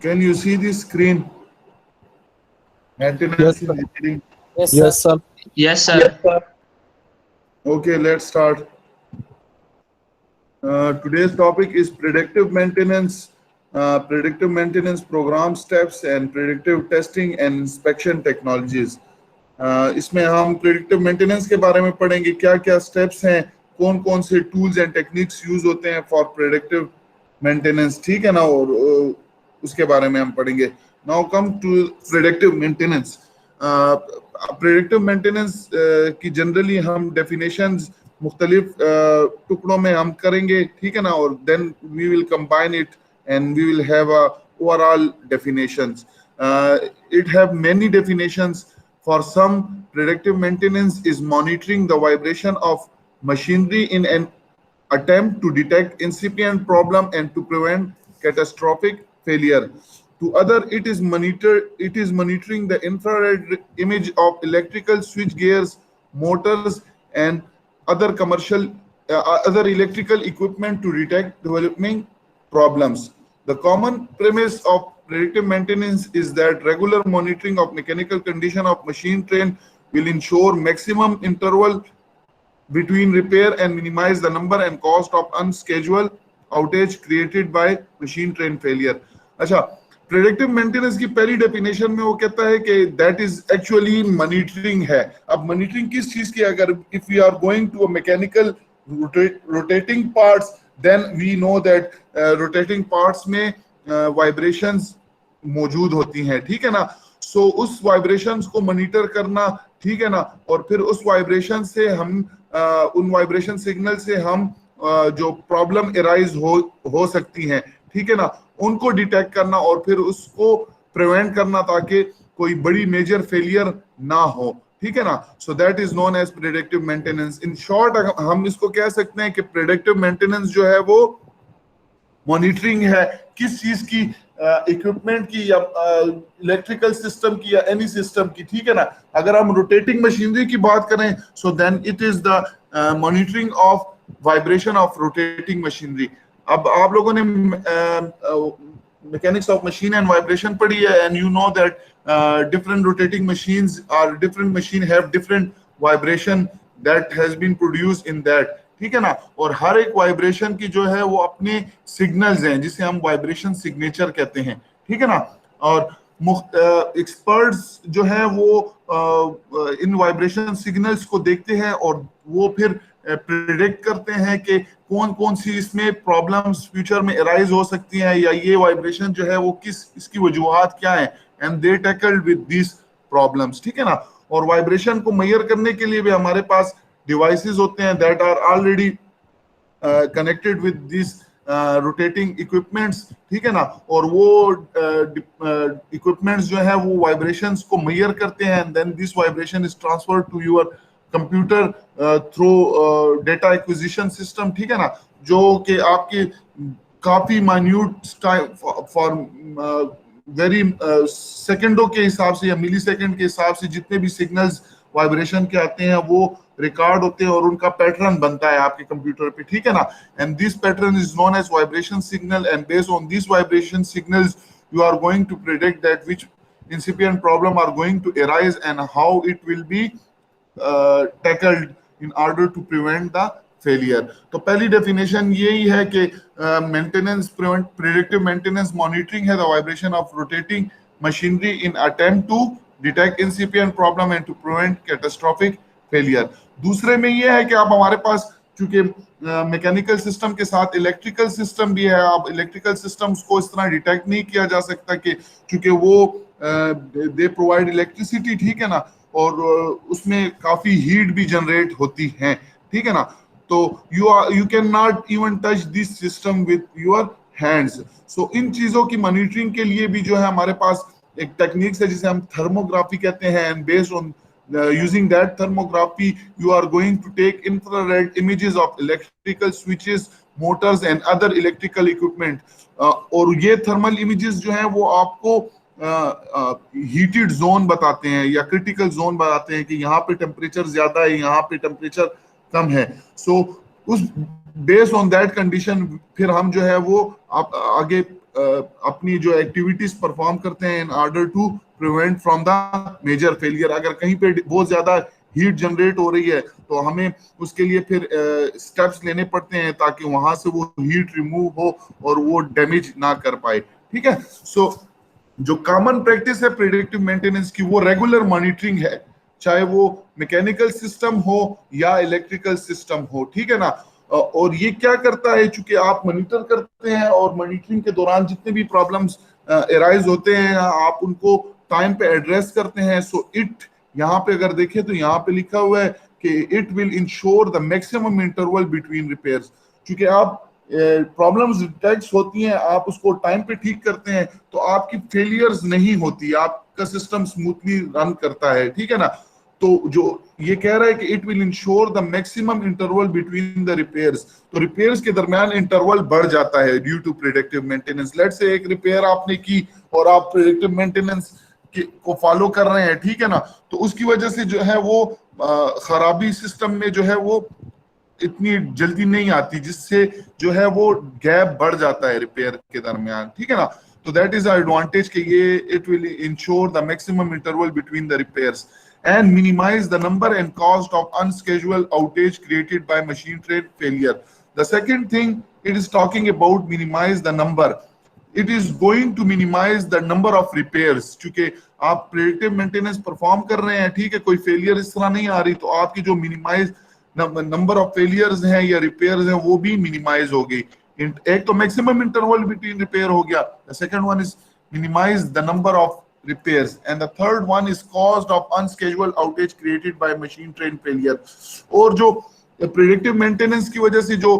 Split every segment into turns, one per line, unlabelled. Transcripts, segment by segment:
Can you see the screen?
Yes,
Maintenance
sir.
engineering.
Yes, sir.
Yes, sir.
Okay, let's start. Today's topic is predictive maintenance program steps and predictive testing and inspection technologies. इसमें हम predictive maintenance के बारे में पढ़ेंगे, क्या क्या steps हैं, कौन कौन से टूल्स एंड टेक्निक्स यूज होते हैं फॉर प्रिडिक्टिव मेंटेनेंस, ठीक है ना, और उसके बारे में हम पढ़ेंगे. Now come to predictive maintenance. Predictive maintenance की जनरली हम डेफिनेशंस मुख्तलिफ टुकड़ों में हम करेंगे, ठीक है ना, और then we will combine it and we will have a overall definitions. It have many definitions. For some, predictive maintenance is monitoring the vibration of machinery in an attempt to detect incipient problem and to prevent catastrophic failure. To other, it is monitoring the infrared image of electrical switch gears, motors, and other electrical equipment to detect developing problems. The common premise of predictive maintenance is that regular monitoring of mechanical condition of machine train will ensure maximum interval between repair and minimize the number and cost of unscheduled outage created by machine train failure. अच्छा, predictive maintenance की पहली definition में वो कहता है कि that is actually monitoring है. अब मॉनिटरिंग किस चीज की? अगर if we are going to a mechanical rotating parts, then we know that rotating parts में वाइब्रेशंस मौजूद होती हैं, ठीक है ना. सो उस वाइब्रेशंस को मॉनिटर करना, ठीक है ना, और फिर उस वाइब्रेशन से हम उन वाइब्रेशन सिग्नल से हम जो प्रॉब्लम एराइज हो सकती हैं, ठीक है ना, उनको डिटेक्ट करना और फिर उसको प्रिवेंट करना ताकि कोई बड़ी मेजर फेलियर ना हो, ठीक है ना. So that is known as predictive maintenance. In short हम इसको कह सकते हैं कि प्रेडिक्टिव मेंटेनेंस जो है वो मॉनिटरिंग है किस चीज की, इक्विपमेंट की या इलेक्ट्रिकल सिस्टम की या एनी सिस्टम की, ठीक है ना. अगर हम रोटेटिंग मशीनरी की बात करें, so then it is the monitoring of vibration of rotating machinery. अब आप लोगों ने mechanics of machine and vibration पढ़ी है, and you know that different rotating machines or different machine have different vibration that has been produced in that, ठीक है ना. और हर एक वाइब्रेशन की जो है वो अपने सिग्नल्स हैं जिसे हम वाइब्रेशन सिग्नेचर कहते हैं, ठीक है ना. और एक्सपर्ट्स जो है वो इन वाइब्रेशन सिग्नल्स को देखते हैं और वो फिर प्रिडिक्ट करते हैं कि कौन कौन सी इसमें प्रॉब्लम्स फ्यूचर में अराइज हो सकती हैं या ये वाइब्रेशन जो है वो किस इसकी वजूहात क्या है, and they tackled with this problems, ठीक है ना. और वाइब्रेशन को मेजर करने के लिए भी हमारे पास डिवाइसेस होते हैं that are already connected with this rotating equipments, ठीक है ना. और वो इक्विपमेंट्स जो है वो वाइब्रेशंस को मेजर करते हैं and then this vibration is transferred to your computer through data acquisition system, ठीक है ना, जो कि आपकी काफी माइन्यूट फॉर वेरी सेकंडों के हिसाब से या मिली सेकंड के हिसाब से जितने भी सिग्नल्स वाइब्रेशन के आते हैं वो रिकॉर्ड होते हैं और उनका पैटर्न बनता है आपके कंप्यूटर पे, ठीक है ना. And this pattern is known as vibration signal, and based on this vibration signals you are going to predict that which incipient problem are going to arise and how it will be tackled in order to prevent the failure. तो पहली definition यही है कि maintenance predictive maintenance monitoring है the vibration of rotating machinery in attempt to detect incipient problem and to prevent catastrophic failure. दूसरे में ये है कि आप हमारे पास चूंकि मैकेनिकल सिस्टम के साथ इलेक्ट्रिकल सिस्टम भी है, अब इलेक्ट्रिकल सिस्टम्स को इस तरह डिटेक्ट नहीं किया जा सकता कि चूंकि वो दे प्रोवाइड इलेक्ट्रिसिटी, ठीक है ना, और उसमें काफी हीट भी जनरेट होती है, ठीक है ना. तो you can not even touch this system with your hands. So इन चीजों की मॉनिटरिंग के लिए भी जो है हमारे पास एक टेक्निक्स है जिसे हम थर्मोग्राफी कहते हैं, and based on using that thermography you are going to take infrared images of electrical switches, motors and other electrical equipment. और ये थर्मल इमेजेस जो हैं वो आपको हीटेड जोन बताते हैं या क्रिटिकल जोन बताते हैं कि यहाँ पे टेम्परेचर ज्यादा है, यहाँ पे टेम्परेचर कम है. सो उस बेस्ड ऑन दैट कंडीशन फिर हम जो है वो आगे अपनी जो एक्टिविटीज परफॉर्म करते हैं in order to prevent from the major failure. अगर कहीं पे बहुत ज्यादा हीट जनरेट हो रही है तो हमें उसके लिए फिर स्टेप्स लेने पड़ते हैं ताकि वहां से वो हीट रिमूव हो और वो डैमेज ना कर पाए। ठीक है, सो जो कॉमन प्रैक्टिस है प्रिडिक्टिव मेंटेनेंस की वो रेगुलर मॉनिटरिंग है, चाहे वो मैकेनिकल सिस्टम हो या इलेक्ट्रिकल सिस्टम हो। ठीक है ना, और ये क्या करता है, चूंकि आप मॉनिटर करते हैं और मॉनिटरिंग के दौरान जितने भी प्रॉब्लम्स एराइज होते हैं आप उनको टाइम पे एड्रेस करते हैं। सो इट, यहाँ पे अगर देखें तो यहाँ पे लिखा हुआ है कि it will ensure the maximum interval between repairs. क्योंकि आप प्रॉब्लम्स डिटेक्ट होती हैं, आप उसको टाइम पे ठीक करते हैं तो आपकी फेलियर्स नहीं होती, आपका सिस्टम स्मूथली रन करता है। ठीक है ना, तो जो ये कह रहा है कि it will ensure the maximum interval between the repairs, तो रिपेयर्स के दरमियान इंटरवल बढ़ जाता है due to predictive maintenance. Let's say एक रिपेयर आपने की और आप प्रिडिक्टिव मेंटेनेंस को फॉलो कर रहे हैं, ठीक है ना, तो उसकी वजह से जो है वो खराबी सिस्टम में जो है वो इतनी जल्दी नहीं आती, जिससे जो है वो गैप बढ़ जाता है रिपेयर के दरमियान। ठीक है ना, तो दैट इज एडवांटेज कि ये it will ensure the maximum interval between the repairs and minimize the number and cost of unscheduled outage created by machine trade failure. The second thing, it is talking about minimize the number. It is going to minimize the number of repairs. क्योंकि आप predictive maintenance perform कर रहे हैं, ठीक है, कोई failure इस तरह नहीं आ रही, तो आपकी जो मिनिमाइज नंबर ऑफ फेलियर्स हैं या रिपेयर्स हैं वो भी मिनिमाइज हो गई। एक तो मैक्सिमम इंटरवल बिटवीन रिपेयर हो गया, the second one is minimise the number of repairs, and the third one is caused of unscheduled outage created by machine train failure. और जो प्रिडिक्टिव मेंटेनेंस की वजह से जो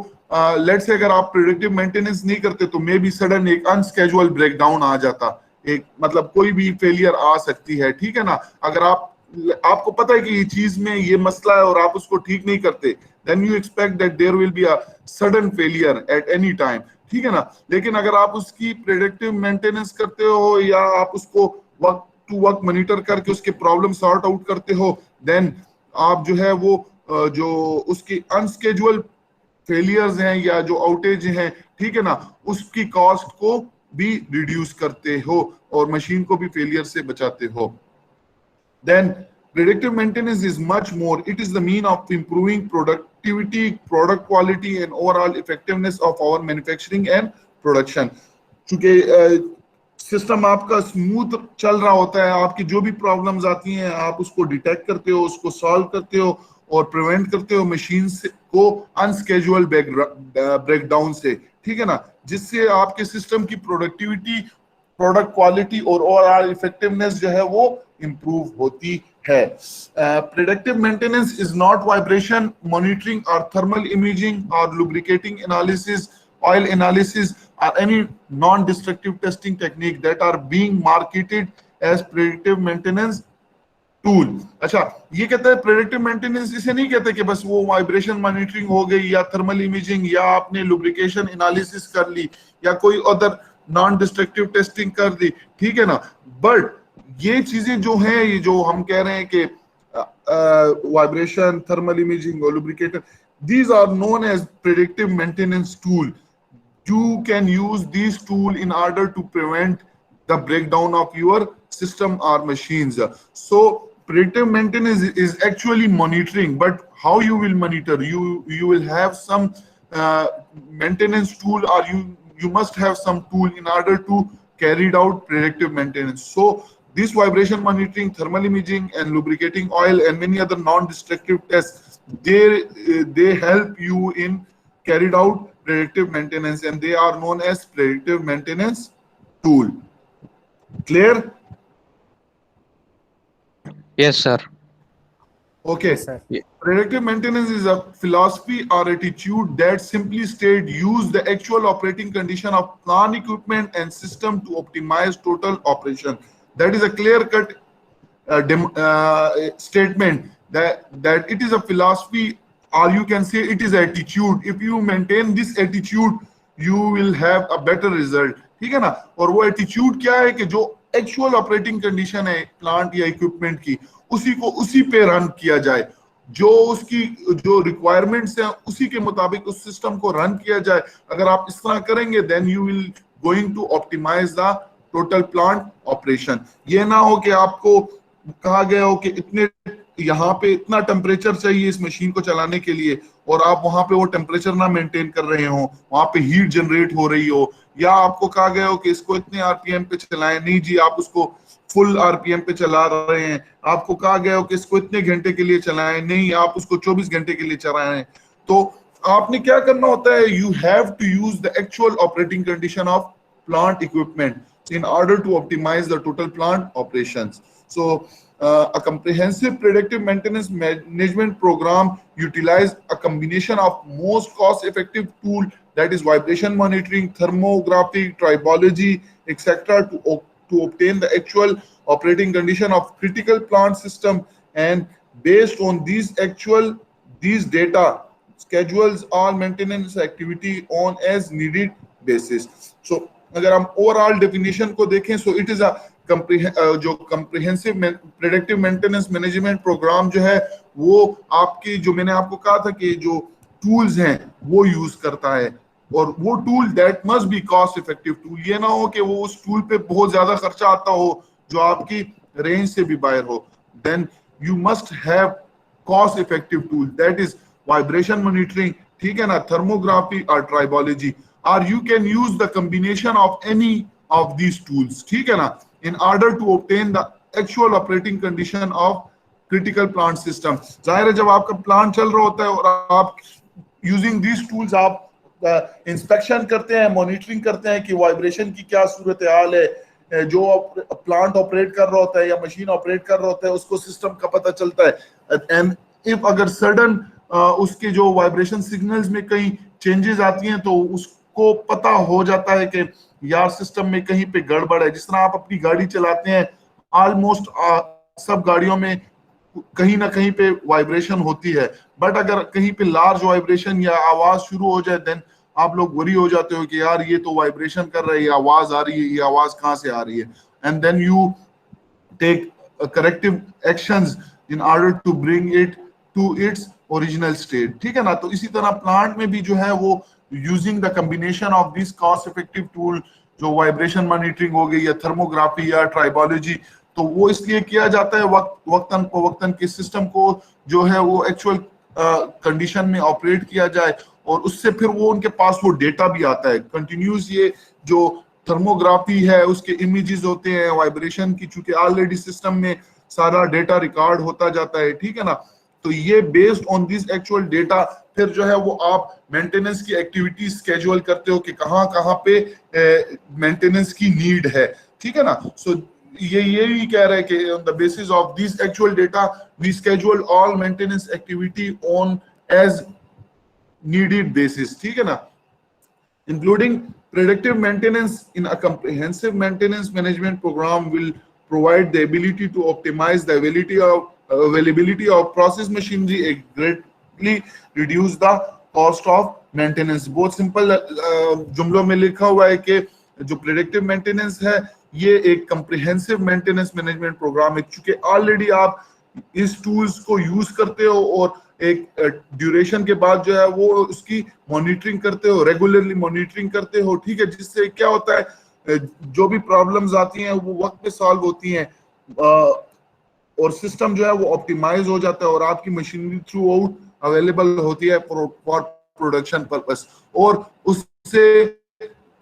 लेट्स से अगर आप प्रिडिक्टिव मेंटेनेंस नहीं करते तो मे बी सडन एक अनस्केजुअल ब्रेकडाउन आ जाता, एक मतलब कोई भी फेलियर आ सकती है। ठीक है ना, अगर आपको पता है कि ये चीज में ये मसला है और आप उसको ठीक नहीं करते, then you expect that there will be a sudden failure at any time। ठीक है ना, लेकिन अगर आप उसकी प्रिडिक्टिव मेंटेनेंस करते हो या आप उसको वक्त टू वक्त मॉनिटर करके उसके प्रॉब्लम सॉर्ट आउट करते हो, देन आप जो है वो जो उसकी अनस्केजुअल फेलियर्स हैं या जो आउटेज हैं, ठीक है ना, उसकी कॉस्ट को भी रिड्यूस करते हो और मशीन को भी फेलियर से बचाते हो। Then predictive maintenance is much more. It is the mean of improving productivity, product quality and overall effectiveness of our manufacturing and production. चूंकि सिस्टम आपका स्मूथ चल रहा होता है, आपकी जो भी प्रॉब्लम्स आती हैं आप उसको डिटेक्ट करते हो, उसको सॉल्व करते हो और प्रिवेंट करते हो मशीन को अनस्केजुअल ब्रेकडाउन से। ठीक है ना, जिससे आपके सिस्टम की प्रोडक्टिविटी, प्रोडक्ट क्वालिटी और ओवरऑल इफेक्टिवनेस जो है वो इंप्रूव होती है। Predictive maintenance is not vibration monitoring और थर्मल इमेजिंग और lubricating analysis, oil analysis or any non-destructive testing technique that are being marketed as predictive maintenance tool। अच्छा, ये कहता है प्रेडिक्टिव मेंटेनेंस, इसे नहीं कहते कि बस वो वाइब्रेशन मॉनिटरिंग हो गई या थर्मल इमेजिंग या आपने लुब्रिकेशन एनालिसिस कर ली या कोई अदर नॉन डिस्ट्रक्टिव टेस्टिंग कर दी। ठीक है ना, बट ये चीजें जो हैं, ये जो हम कह रहे हैं कि वाइब्रेशन, थर्मल इमेजिंग और lubricator, these are known as predictive maintenance tool. You can use these tool in order to prevent the breakdown of your system or machines. So predictive maintenance is actually monitoring, but how you will monitor? You will have some maintenance tool, or you must have some tool in order to carry out predictive maintenance. So this vibration monitoring, thermal imaging and lubricating oil and many other non-destructive tests, they help you in carried out predictive maintenance and they are known as predictive maintenance tool. Clear?
Yes sir.
Okay.
Yes, sir.
Predictive maintenance is a philosophy or attitude that simply state use the actual operating condition of plant equipment and system to optimize total operation. That is a clear-cut statement that it is a philosophy, or you can say it is attitude. If you maintain this attitude, you will have a better result. ठीक है ना, और वो attitude क्या है कि जो actual operating condition है प्लांट या इक्विपमेंट की, उसी को उसी पे रन किया जाए, जो उसकी जो रिक्वायरमेंट्स हैं उसी के मुताबिक उस सिस्टम को रन किया जाए। अगर आप इस तरह करेंगे then you will going to optimise the total plant operation. ये ना हो कि आपको कहा गया हो कि इतने यहाँ पे इतना टेम्परेचर चाहिए इस मशीन को चलाने के लिए और आप वहां पे वो टेम्परेचर ना मेंटेन कर रहे हो, वहां पे हीट जनरेट हो रही हो, या आपको कहा गया हो कि इसको इतने आरपीएम पे चलाएं, नहीं जी आप उसको फुल आरपीएम पे चला रहे हैं। आपको कहा गया हो कि इसको इतने घंटे के लिए चलाएं, नहीं आप उसको 24 घंटे के लिए चलाएं। तो आपने क्या करना होता है, you have to use the actual operating condition of plant equipment in order to optimize the total plant operations. So a comprehensive predictive maintenance management program utilize a combination of most cost effective tool, that is vibration monitoring, thermography, tribology, etc., to obtain the actual operating condition of critical plant system, and based on these data schedules all maintenance activity on as needed basis. So अगर हम overall definition को देखें, so it is a जो comprehensive predictive maintenance management programme जो है वो आपकी, जो मैंने आपको कहा था कि जो टूल्स हैं वो यूज करता है, और वो tool that must be cost effective tool. ये ना हो कि वो उस टूल पे बहुत ज्यादा खर्चा आता हो जो आपकी रेंज से भी बाहर हो। Then you must have cost effective tool, that is vibration monitoring, ठीक है ना, थर्मोग्राफी और tribology, or you can use the combination of any of these tools, ठीक है ना, in order to obtain the actual operating condition of critical plant system। जाहिर है जब आपका प्लांट चल रहा होता है और आप using these tools आप इंस्पेक्शन करते हैं, मॉनिटरिंग करते हैं कि वाइब्रेशन की क्या सूरत हाल है, जो प्लांट ऑपरेट कर रहा होता है या मशीन ऑपरेट कर रहा होता है उसको सिस्टम का पता चलता है। एंड इफ अगर सडन उसके जो वाइब्रेशन सिग्नल्स में कहीं चेंजेस आती हैं तो उसको पता हो जाता है कि यार सिस्टम में कहीं पे गड़बड़ है। जिस तरह आप अपनी गाड़ी चलाते हैं, ऑलमोस्ट सब गाड़ियों में कहीं ना कहीं पे वाइब्रेशन होती है, बट अगर कहीं पे लार्ज वाइब्रेशन या आवाज शुरू हो जाए देन आप लोग वरी हो जाते हो कि यार ये तो वाइब्रेशन कर रहा है, ये आवाज आ रही है, ये आवाज कहाँ से आ रही है, and then you take corrective actions in order to bring it to its original state, ठीक है ना। तो इसी तरह प्लांट में भी जो है वो using the combination of this cost effective tool, जो वाइब्रेशन मॉनिटरिंग हो गई या थर्मोग्राफी या ट्राइबोलॉजी, तो वो इसलिए किया जाता है वक्तन के सिस्टम को जो है वो एक्चुअल कंडीशन में ऑपरेट किया जाए, और उससे फिर वो उनके पास वो डेटा भी आता है कंटिन्यूस। ये जो थर्मोग्राफी है उसके इमेजेस होते हैं वाइब्रेशन की, चूंकि ऑलरेडी सिस्टम में सारा डेटा रिकॉर्ड होता जाता है, ठीक है ना। तो ये based on this actual data फिर जो है वो आप मेंटेनेंस की एक्टिविटी स्केड्यूल करते हो कि कहाँ कहाँ पे मेंटेनेंस की नीड है, ठीक है ना। सो ये भी कह रहे हैं कि on the basis of this actual data we schedule all maintenance activity on as needed basis, ठीक है ना। Including predictive maintenance in a comprehensive maintenance management program will provide the ability to optimize the availability of process machinery and greatly reduce the cost of maintenance। बहुत simple जुमलों में लिखा हुआ है कि जो प्रेडिक्टिव मेंटेनेंस है ये एक कंप्रिहेंसिव मेंटेनेंस मैनेजमेंट प्रोग्राम है, क्योंकि ऑलरेडी आप इस टूल्स को यूज करते हो और एक ड्यूरेशन के बाद जो है वो उसकी मॉनिटरिंग करते हो, रेगुलरली मॉनिटरिंग करते हो, ठीक है, जिससे क्या होता है जो भी प्रॉब्लम्स आती हैं वो वक्त पे सॉल्व होती हैं और सिस्टम जो है वो ऑप्टिमाइज हो जाता है और आपकी मशीनरी थ्रू आउट अवेलेबल होती है फॉर प्रोडक्शन पर्पस, और उससे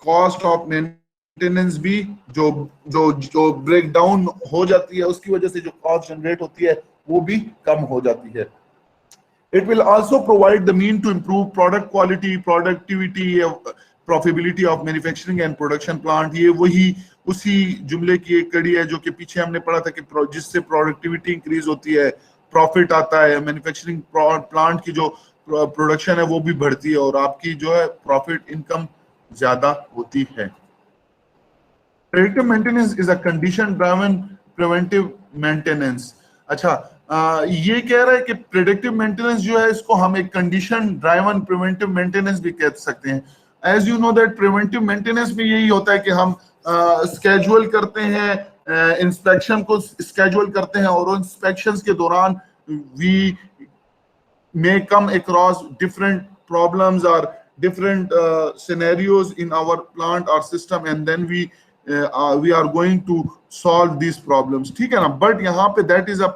कॉस्ट ऑफ मेंटेनेंस भी जो जो जो ब्रेक डाउन हो जाती है उसकी वजह से जो कॉस्ट जनरेट होती है वो भी कम हो जाती है। It will also provide the mean to improve product quality, productivity, profitability of manufacturing and production plant। ये वही उसी जुमले की एक कड़ी है जो कि पीछे हमने पढ़ा था कि जिससे प्रोडक्टिविटी इंक्रीज होती है, प्रॉफिट आता है, मैन्युफैक्चरिंग प्लांट की जो प्रोडक्शन है वो भी बढ़ती है और आपकी जो है प्रॉफिट इनकम ज्यादा होती है। Predictive maintenance is a condition driven preventive maintenance। अच्छा, ये कह रहा है कि प्रेडिक्टिव मेंटेनेंस जो है इसको हम एक कंडीशन ड्राइवन प्रिवेंटिव मेंटेनेंस भी कह सकते हैं। As you know that preventive maintenance में यही होता है कि हम स्केड्यूल करते हैं, इंस्पेक्शन को स्केड्यूल करते हैं और इंस्पेक्शंस के दौरान we may come across different problems or different scenarios in our plant or system, and then we are going to solve these problems, ठीक है ना. But यहाँ पे that is a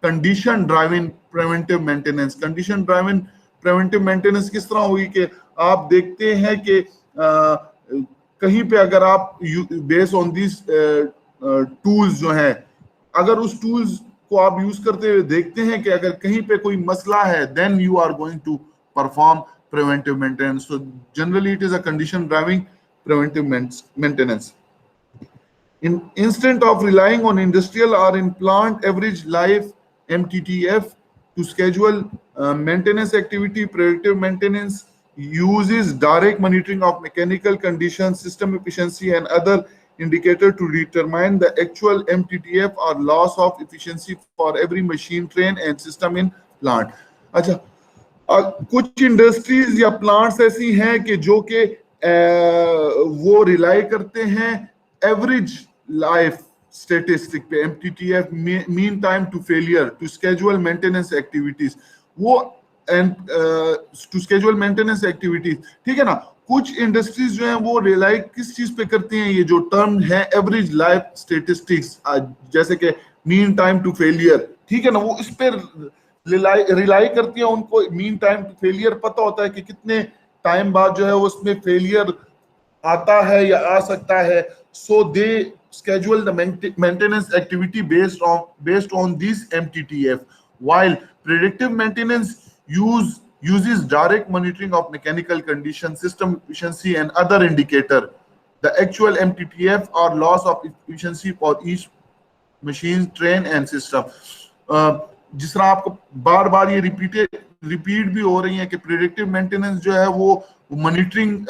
condition driven preventive maintenance. condition driven preventive maintenance किस तरह होगी कि आप देखते हैं कि कहीं पे अगर आप बेस ऑन दिस टूल्स जो है, अगर उस टूल्स को आप यूज करते हुए देखते हैं कि अगर कहीं पे कोई मसला है, then you are going to perform preventive maintenance. So generally it is a condition driving preventive maintenance. Instead of relying on industrial or in plant average life MTTF to schedule maintenance activity, predictive maintenance uses direct monitoring of mechanical conditions, system efficiency and other indicator to determine the actual MTTF or loss of efficiency for every machine, train and system in plant. अच्छा, कुछ industries या plants ऐसी हैं कि जो कि वो rely करते हैं एवरेज लाइफ स्टेटिस्टिक पे, MTTF, mean time to failure, to schedule maintenance activities, वो and to schedule maintenance activities, ठीक है ना. कुछ इंडस्ट्रीज जो हैं वो रिलाई किस चीज पे करती हैं, ये जो टर्म है एवरेज लाइफ स्टेटिस्टिक्स, जैसे कि मीन टाइम टू फेलियर, ठीक है ना, वो इस पे रिलाई करती है. उनको मीन टाइम टू फेलियर पता होता है कि कितने टाइम बाद जो है उसमें फेलियर आता है या आ सकता है. सो दे schedule the maintenance activity based on this MTTF, while predictive maintenance uses direct monitoring of mechanical condition, system efficiency and other indicator. The actual MTTF or loss of efficiency for each machine, train and system. जिस तरह आपको बार बार ये repeat भी हो रही है कि predictive maintenance जो है वो मॉनिटरिंग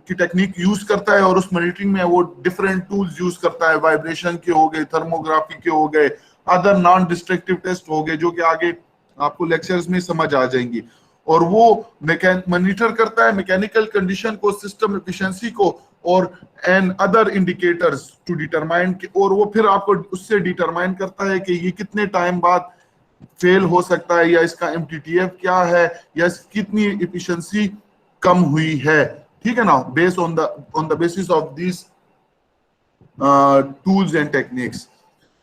की टेक्निक यूज करता है, और उस मॉनिटरिंग में वो डिफरेंट टूल्स यूज करता है. वाइब्रेशन के हो गए, थर्मोग्राफी के हो गए, अदर नॉन डिस्ट्रक्टिव टेस्ट हो गए, जो कि आगे आपको लेक्चर्स में समझ आ जाएंगी. और वो मॉनिटर करता है मैकेनिकल कंडीशन को, सिस्टम एफिशिएंसी को और and other indicators to determine, और वो फिर आपको उससे डिटरमाइन करता है कि ये कितने टाइम बाद फेल हो सकता है, या इसका एमटीटीएफ क्या है, या कितनी एफिशिएंसी कम हुई है, ठीक है ना, based on the basis of this tools and techniques.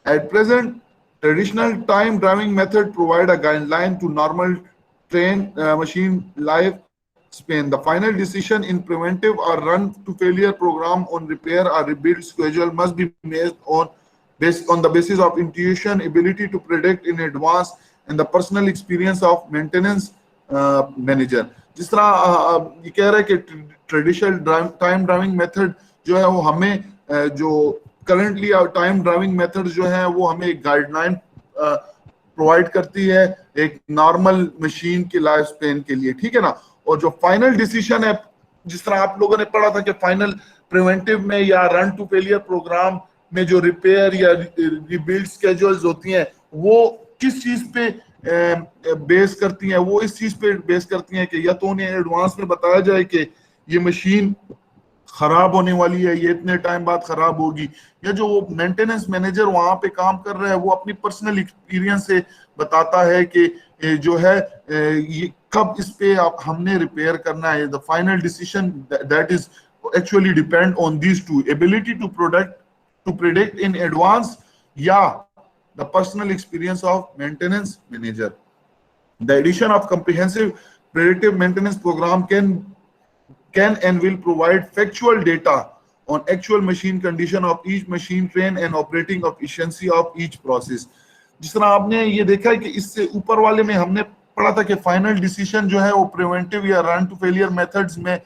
At present traditional time driving method provide a guideline to normal train machine life span. The final decision in preventive or run to failure program on repair or rebuild schedule must be made on the basis of intuition, ability to predict in advance and the personal experience of maintenance manager. जिस तरह ये कह रहा है कि traditional time driving method जो है वो हमें जो करंटली टाइम ड्राइविंग मेथड जो है वो हमें एक गाइडलाइन प्रोवाइड करती है एक नॉर्मल मशीन की लाइफ स्पेन के लिए, ठीक है ना. और जो फाइनल डिसीजन है, जिस तरह आप लोगों ने पढ़ा था कि फाइनल प्रिवेंटिव में या रन टू फेलियर प्रोग्राम में जो रिपेयर या रिबिल्ड स्केड्यूल्स होती हैं वो किस चीज पे बेस करती हैं, वो इस चीज पे बेस करती हैं कि या तो उन्हें एडवांस में बताया जाए कि ये मशीन खराब होने वाली है, ये इतने टाइम बाद खराब होगी, या जो मेंटेनेंस मैनेजर वहां पे काम कर रहा है वो अपनी पर्सनल एक्सपीरियंस से बताता है कि जो है ये कब इस पे हमने रिपेयर करना है. The final decision that is actually depend on this two, ability to predict in advance या the personal experience of maintenance manager. The addition of comprehensive predictive maintenance program can and will provide factual data on actual machine condition of each machine, train and operating efficiency of each process. जिस तरह आपने ये देखा है कि इससे ऊपर वाले में हमने पढ़ा था कि फाइनल डिसीजन जो है वो प्रिवेंटिव या रन टू फेलियर मेथड्स में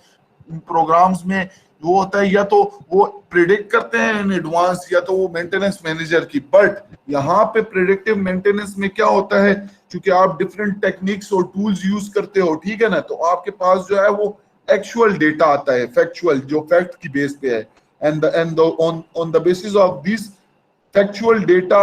प्रोग्राम्स में वो होता है, या तो वो प्रिडिक्ट करते हैं इन एडवांस या तो वो मेंटेनेंस मैनेजर की. बट यहाँ पे प्रिडिक्टिव मेंटेनेंस में क्या होता है, क्योंकि आप डिफरेंट टेक्निक्स और टूल्स यूज करते हो, ठीक है ना, तो आपके पास जो है वो एक्चुअल डेटा आता है, फैक्चुअल, जो फैक्ट की बेस पे है, and on the basis of this factual data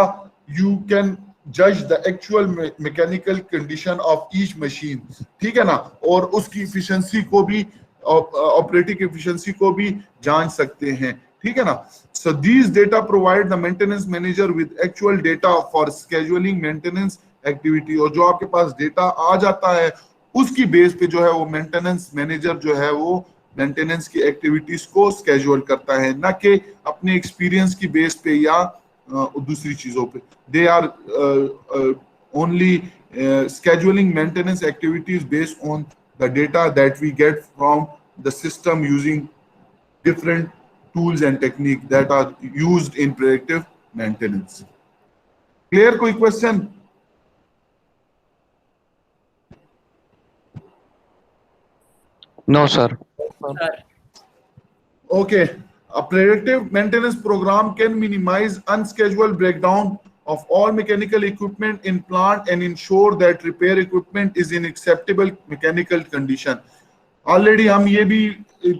you can जज the actual mechanical condition of each machine, ठीक है ना, और उसकी एफिशिएंसी को भी, ऑपरेटिंग एफिशिएंसी को भी जान सकते हैं, ठीक है ना. So these data provide the maintenance manager with actual data for scheduling maintenance activity. और जो आपके पास डेटा आ जाता है उसकी बेस पे जो है वो मेंटेनेंस मैनेजर जो है वो मेंटेनेंस की एक्टिविटीज को स्केड्यूल करता है, ना कि अपने एक्सपीरियंस की बेस पे या दूसरी चीजों पे। They are only scheduling maintenance activities based on the data that we get from the system using different tools and techniques that are used in predictive maintenance. Clear? कोई question?
No, sir.
Okay. A predictive maintenance program can minimize unscheduled breakdown of all mechanical equipment in plant and ensure that repair equipment is in acceptable mechanical condition. Already हम ये भी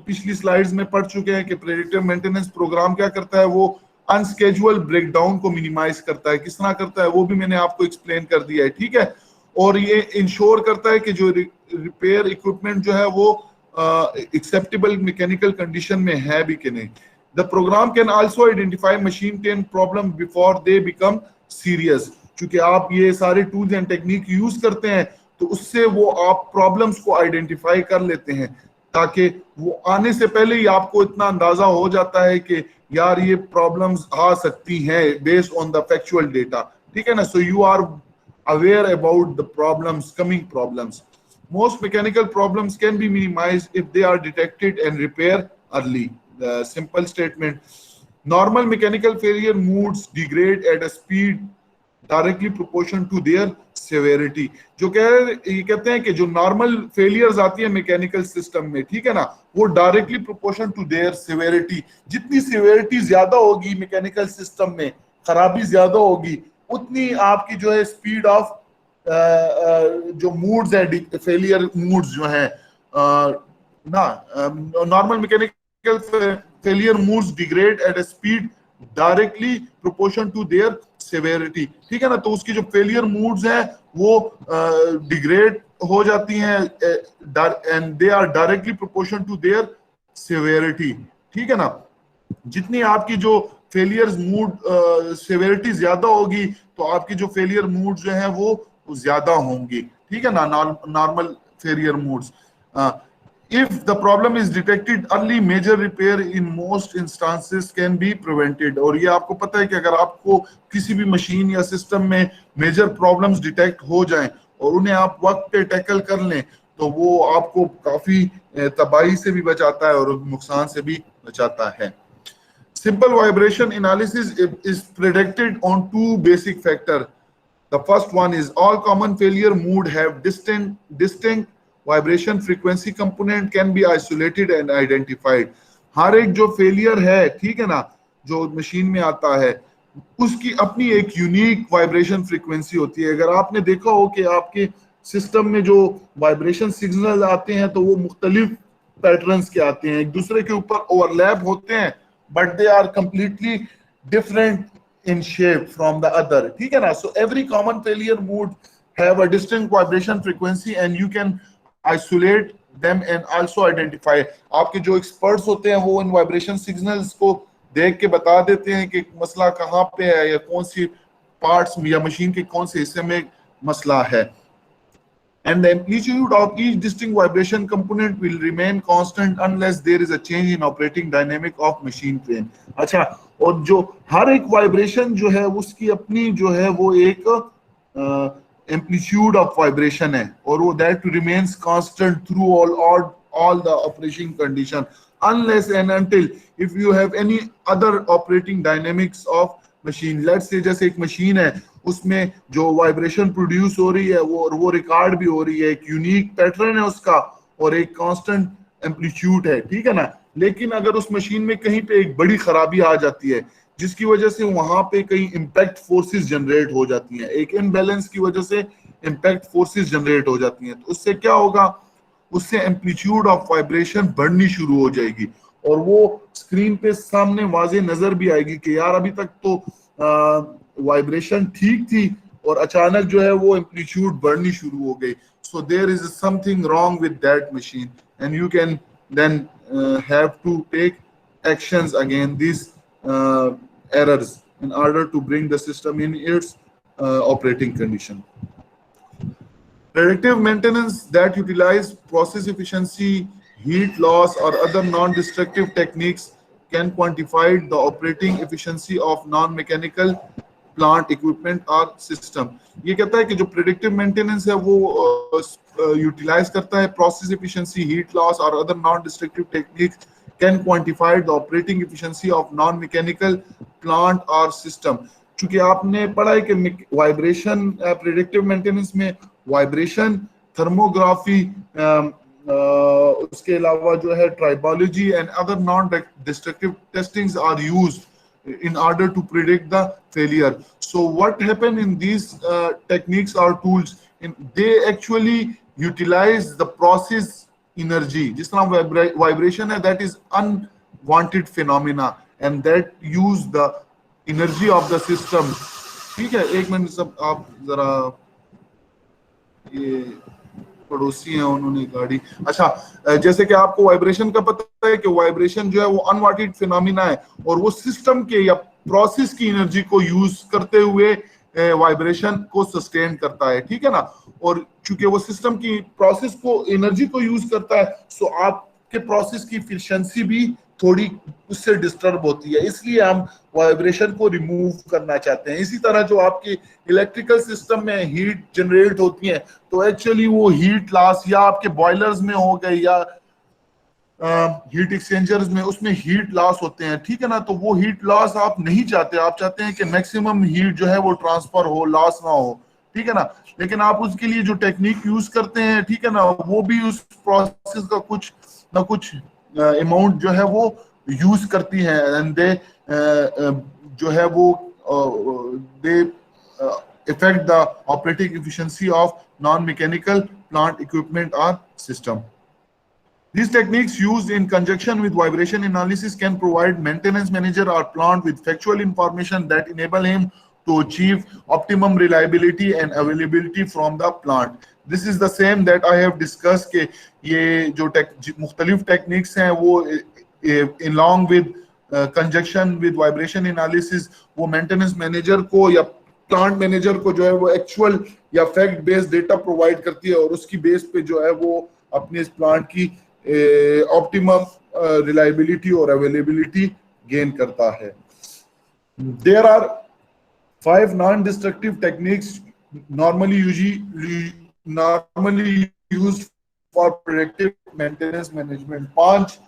पिछली slides में पढ़ चुके हैं कि प्रेडिक्टिव मेंटेनेंस प्रोग्राम क्या करता है, वो अनस्केजुअल ब्रेकडाउन को मिनिमाइज करता है। किस तरह करता है वो भी मैंने आपको एक्सप्लेन कर दिया है, ठीक है। और ये इंश्योर करता है कि जो रिपेयर इक्विपमेंट जो है वो एक्सेप्टेबल मैकेनिकल कंडीशन में है भी कि नहीं। The programme can also identify machine ten problem before they become serious. क्योंकि आप ये सारे टूल्स एंड टेक्निक यूज करते हैं तो उससे वो आप प्रॉब्लम्स को आइडेंटिफाई कर लेते हैं, ताकि वो आने से पहले ही आपको इतना अंदाजा हो जाता है कि यार ये प्रॉब्लम्स आ सकती हैं based on the factual data, ठीक है ना। So you are aware about the problems, coming problems. Most mechanical problems can be minimized if they are detected and repaired early. The simple statement: normal mechanical failure modes degrade at a speed directly proportion to their severity. जो ये कहते हैं कि जो normal failures आती है mechanical system में, ठीक है ना, वो directly proportion to their severity. जितनी सेवेरिटी ज्यादा होगी मैकेनिकल सिस्टम में, खराबी ज्यादा होगी, उतनी आपकी जो है स्पीड ऑफ जो मूड्स है, फेलियर मूड्स जो है ना, normal mechanical failure modes degrade at a speed directly proportion to their severity, ठीक है ना। तो उसकी जो फेलियर मूड्स हैं वो डिग्रेड हो जाती हैं and they are directly proportion to their severity, ठीक है ना। जितनी आपकी जो फेलियर्स मूड सेवेरिटी ज्यादा होगी तो आपकी जो फेलियर मूड जो है वो ज्यादा होंगी, ठीक है ना, normal failure moods. If the problem is detected early, major repair in most instances can be prevented। और ये आपको पता है कि अगर आपको किसी भी मशीन या सिस्टम में मेजर प्रॉब्लम्स डिटेक्ट हो जाएं और उन्हें आप वक्त पे टैकल कर लें तो वो आपको काफी तबाही से भी बचाता है और नुकसान से भी बचाता है। Simple vibration analysis is predicted on two basic factors. The first one is all common failure mood have distinct vibration frequency component can be isolated and identified. हर एक जो फेलियर है, ठीक है ना, जो मशीन में आता है उसकी अपनी एक यूनिक वाइब्रेशन फ्रीक्वेंसी होती है। अगर आपने देखा हो कि आपके सिस्टम में जो वाइब्रेशन सिग्नल आते हैं तो वो मुख्तलिफ पैटर्न्स के आते हैं, एक दूसरे के ऊपर ओवरलैप होते हैं but they are completely different in shape from the other, ठीक है ना। So every common failure mode have a distinct vibration frequency and you can isolate them and also identify। आपके जो एक्सपर्ट्स होते हैं वो इन वाइब्रेशन सिग्नल्स को देख के बता देते हैं कि मसला कहाँ पे है या कौन सी पार्ट्स या मशीन के कौन से हिस्से में मसला है। And the amplitude of each distinct vibration component will remain constant unless there is a change in operating dynamic of machine train। अच्छा, और जो हर एक वाइब्रेशन जो है उसकी अपनी जो है वो एक amplitude of vibration है और वो that remains constant through all the operating condition unless and until if you have any other operating dynamics of machine। let's say जैसे एक मशीन है उसमें जो वाइब्रेशन प्रोड्यूस हो रही है वो रिकॉर्ड भी हो रही है, एक यूनिक पैटर्न है उसका और एक कांस्टेंट एम्पलीट्यूड है, ठीक है ना। लेकिन अगर उस मशीन में कहीं पे एक बड़ी खराबी आ जाती है जिसकी वजह से वहां पे कई इंपैक्ट फोर्सेस जनरेट हो जाती हैं, एक इम्बैलेंस की वजह से इंपैक्ट फोर्सेस जनरेट हो जाती हैं, तो उससे क्या होगा, उससे एम्पलीट्यूड ऑफ वाइब्रेशन बढ़नी शुरू हो जाएगी और वो स्क्रीन पे सामने वाजे नजर भी आएगी कि यार अभी तक तो वाइब्रेशन ठीक थी और अचानक जो है वो एम्पलीट्यूड बढ़नी शुरू हो गई। So there is something wrong with that machine and you can then have to take actions against these errors in order to bring the system in its operating condition। Predictive maintenance that utilize process efficiency, heat loss, or other non-destructive techniques can quantify the operating efficiency of non-mechanical plant equipment or system. ये कहता है कि जो predictive maintenance है वो utilize करता है process efficiency, heat loss, or other non-destructive techniques can quantify the operating efficiency of non-mechanical plant or system. चूंकि आपने पढ़ा है कि वाइब्रेशन प्रिडिक्टिव मेंटेनेंस में वाइब्रेशन, थर्मोग्राफी, उसके अलावा जो है tribology and other non destructive testings are used in order to predict the failure. So what happen in these techniques or tools, they actually utilize the process energy. जिस तरह vibration है, that is unwanted phenomena and that use the energy of the system. ठीक है, एक minute सब आप जरा, ये पड़ोसी हैं उन्होंने गाड़ी, अच्छा जैसे कि आपको वाइब्रेशन का पता है कि वाइब्रेशन जो है वो अनवांटेड फिनोमिना है और वो सिस्टम के या प्रोसेस की एनर्जी को यूज करते हुए वाइब्रेशन को सस्टेन करता है, ठीक है ना। और चूंकि वो सिस्टम की प्रोसेस को एनर्जी को यूज करता है, सो आपके प्रोसेस की एफिशिएंसी भी थोड़ी उससे डिस्टर्ब होती है, इसलिए हम वाइब्रेशन को रिमूव करना चाहते हैं। इसी तरह जो आपके इलेक्ट्रिकल सिस्टम में हीट जनरेट होती है, तो एक्चुअली वो हीट लॉस या आपके बॉयलर्स में हो गए या हीट एक्सचेंजर्स में, उसमें हीट लॉस होते हैं, ठीक है ना। तो वो हीट लॉस आप नहीं चाहते, आप चाहते हैं कि मैक्सिमम हीट जो है वो ट्रांसफर हो, लॉस ना हो, ठीक है ना। लेकिन आप उसके लिए जो टेक्निक यूज करते हैं, ठीक है ना, वो भी उस प्रोसेस का कुछ ना कुछ अमाउंट जो है वो यूज करती है एंड दे जो है वो दे affect the operating efficiency of non-mechanical plant equipment or system. These techniques used in conjunction with vibration analysis can provide maintenance manager or plant with factual information that enable him to achieve optimum reliability and availability from the plant. This is the same that I have discussed कि ये जो मुख्तलिफ techniques हैं वो along with conjunction with vibration analysis वो maintenance manager को या plant manager को जो है वो एक्चुअल या फैक्ट बेस्ड डेटा प्रोवाइड करती है और उसकी बेस पे जो है वो अपने इस प्लांट की ऑप्टिमम रिलायबिलिटी और अवेलेबिलिटी गेन करता है। There are 5 non destructive techniques normally used for predictive maintenance management. 5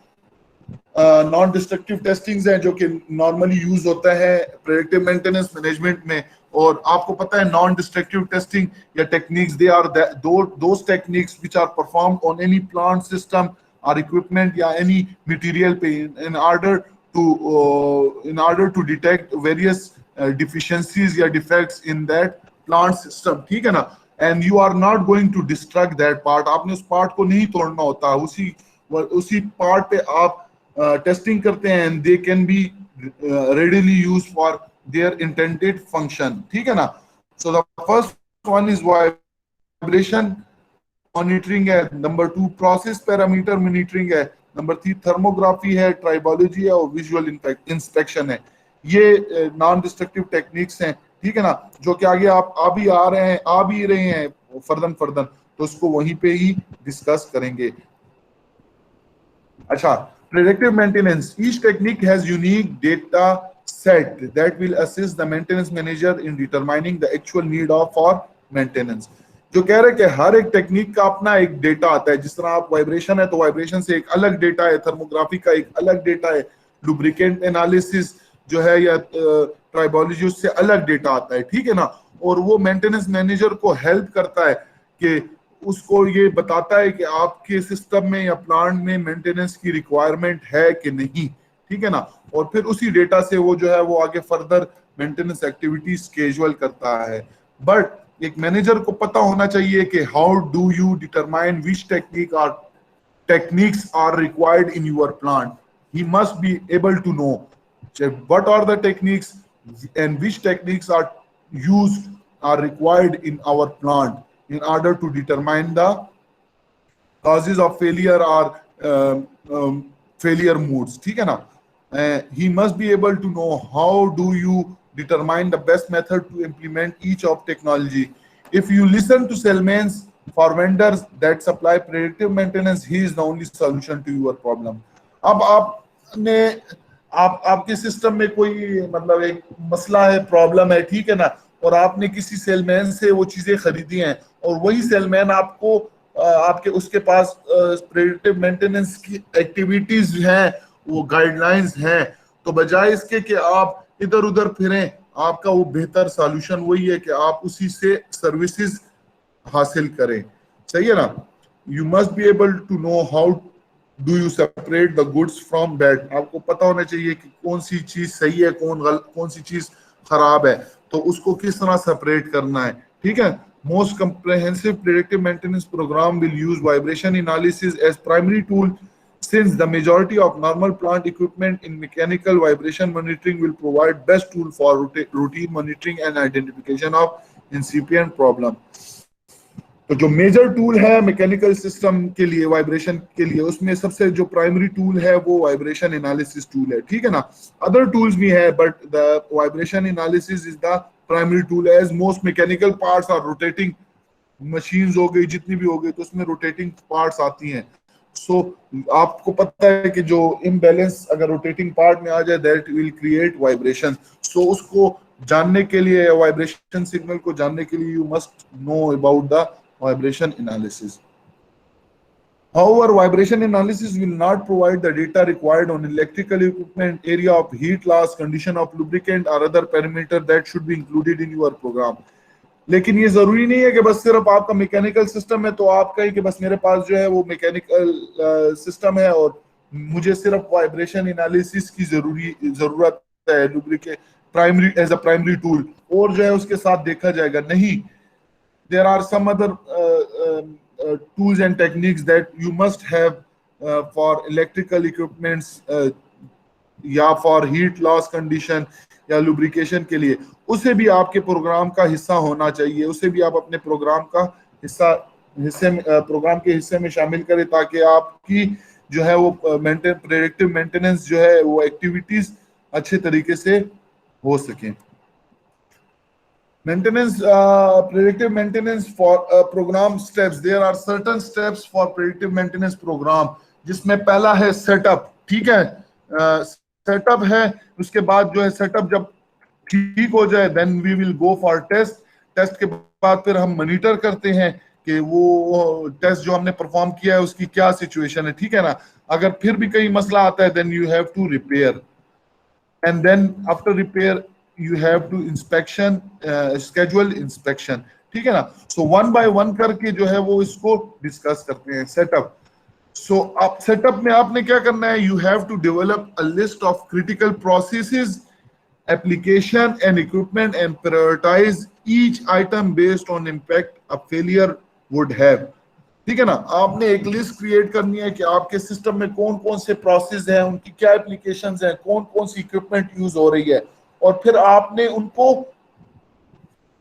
non destructive testings हैं जो कि नॉर्मली यूज होता है प्रेडिक्टिव मेंटेनेंस मैनेजमेंट में। और आपको पता है नॉन डिस्ट्रक्टिव टेस्टिंग या techniques, they are those techniques which are performed on any plant system और इक्विपमेंट या एनी मटेरियल पे in order to detect various deficiencies या defects in that plant system, ठीक है ना। and you are not going to destruct that part, आपने उस part को नहीं तोड़ना होता, उसी पार्ट पे आप टेस्टिंग करते हैं and they can be readily used for their intended function, ठीक है ना। so the first one is vibration monitoring है, number 2 process parameter monitoring है, number 3 thermography है, tribology है और visual inspection है। ये नॉन डिस्ट्रक्टिव टेक्निक्स हैं, ठीक है ना, जो कि आगे आप आ भी रहे हैं फर्दन, तो उसको वहीं पे ही डिस्कस करेंगे। अच्छा, predictive maintenance. Each technique has unique data set that will assist the maintenance manager in determining the actual need for maintenance. जो कह रहे हैं कि हर एक टेक्निक का अपना एक डेटा आता है। जिस तरह आप वाइब्रेशन है तो वाइब्रेशन से एक अलग डेटा है, थर्मोग्राफी का एक अलग डेटा है, लुब्रिकेंट एनालिसिस जो है या ट्राइबोलॉजी उससे अलग डेटा आता है, ठीक है ना। और वो मेंटेनेंस मैनेजर को हेल्प करता है कि उसको ये बताता है कि आपके सिस्टम में या प्लांट में मेंटेनेंस की रिक्वायरमेंट है कि नहीं, ठीक है ना। और फिर उसी डेटा से वो जो है वो आगे फर्दर मेंटेनेंस एक्टिविटी स्केड्यूल करता है। बट एक मैनेजर को पता होना चाहिए कि how do you determine which techniques are required in your plant. He must be able to know what are the techniques and which techniques are used are required in our plant in order to determine the causes of failure or failure modes, ठीक है ना। he must be able to know how do you determine the best method to implement each of technology. If you listen to salesmen For vendors that supply predictive maintenance, he is the only solution to your problem. अब आपने आपके system में कोई मतलब एक मसला है, problem है, ठीक है ना, और आपने किसी सेलमैन से वो चीजें खरीदी हैं और वही सेलमैन आपको आपके उसके पास प्रेडिक्टिव मेंटेनेंस की एक्टिविटीज हैं, वो गाइडलाइंस हैं, तो बजाय इसके कि आप इधर उधर फिरें, आपका वो बेहतर सॉल्यूशन वही है कि आप उसी से सर्विसेज हासिल करें। सही है ना? You must be able to know how do you separate the goods from bad. आपको पता होना चाहिए कि कौन सी चीज सही है, कौन सी चीज खराब है, तो उसको किस तरह सेपरेट करना है। ठीक है। Most comprehensive predictive maintenance program will use vibration analysis as primary tool, since the majority of normal plant equipment in mechanical vibration monitoring will provide best tool for routine monitoring and identification of incipient problem। तो जो major tool है mechanical system के लिए, vibration के लिए, उसमें सबसे जो प्राइमरी टूल है वो वाइब्रेशन एनालिसिस टूल है। ठीक है ना? अदर टूल्स भी है but the vibration analysis is the primary tool, as most mechanical parts are rotating machines हो गई, जितनी भी हो गई, तो उसमें रोटेटिंग पार्ट्स आती हैं। सो आपको पता है कि जो इम्बैलेंस अगर रोटेटिंग पार्ट में आ जाए दैट विल क्रिएट वाइब्रेशन। सो उसको जानने के लिए, वाइब्रेशन सिग्नल को जानने के लिए, you must know about the vibration analysis. However, vibration analysis will not provide the data required on electrical equipment, area of heat loss, condition of lubricant or other parameter that should be included in your program. लेकिन ये जरूरी नहीं है कि बस सिर्फ आपका mechanical system है तो आप कहें कि बस मेरे पास जो है वो मैकेनिकल सिस्टम है और मुझे सिर्फ वाइब्रेशन एनालिसिस की जरूरत है lubricate primary as a primary tool, और जो है उसके साथ देखा जाएगा। नहीं, there are some other tools and techniques that you must have for electrical equipments या for heat loss condition या lubrication के लिए, उसे भी आपके प्रोग्राम का हिस्सा होना चाहिए, उसे भी आप अपने प्रोग्राम का प्रोग्राम के हिस्से में शामिल करें ताकि आपकी जो है वो प्रेडिक्टिव मेंटेनेंस जो है वो एक्टिविटीज अच्छे तरीके से हो सकें। Maintenance, predictive maintenance for program steps. There are certain steps for predictive maintenance program, जिसमें पहला है सेटअप। ठीक है, सेटअप है, उसके बाद जो है सेटअप जब ठीक हो जाए then we will go for test. Test के बाद फिर हम मॉनिटर करते हैं कि वो टेस्ट जो हमने परफॉर्म किया है उसकी क्या सिचुएशन है। ठीक है ना? अगर फिर भी कहीं मसला आता है then you have to repair, and then after repair you have to inspection, schedule inspection। ठीक है ना? सो वन बाय वन करके जो है वो इसको डिस्कस करते हैं। सेटअप, सो आप सेटअप में आपने क्या करना है, you have to develop a list of critical processes, application and equipment and prioritise each item based on impact a failure would have. ठीक है ना? आपने एक लिस्ट क्रिएट करनी है कि आपके सिस्टम में कौन कौन से प्रोसेस हैं, उनकी क्या एप्लीकेशंस हैं, कौन कौन सी इक्विपमेंट यूज हो रही है, और फिर आपने उनको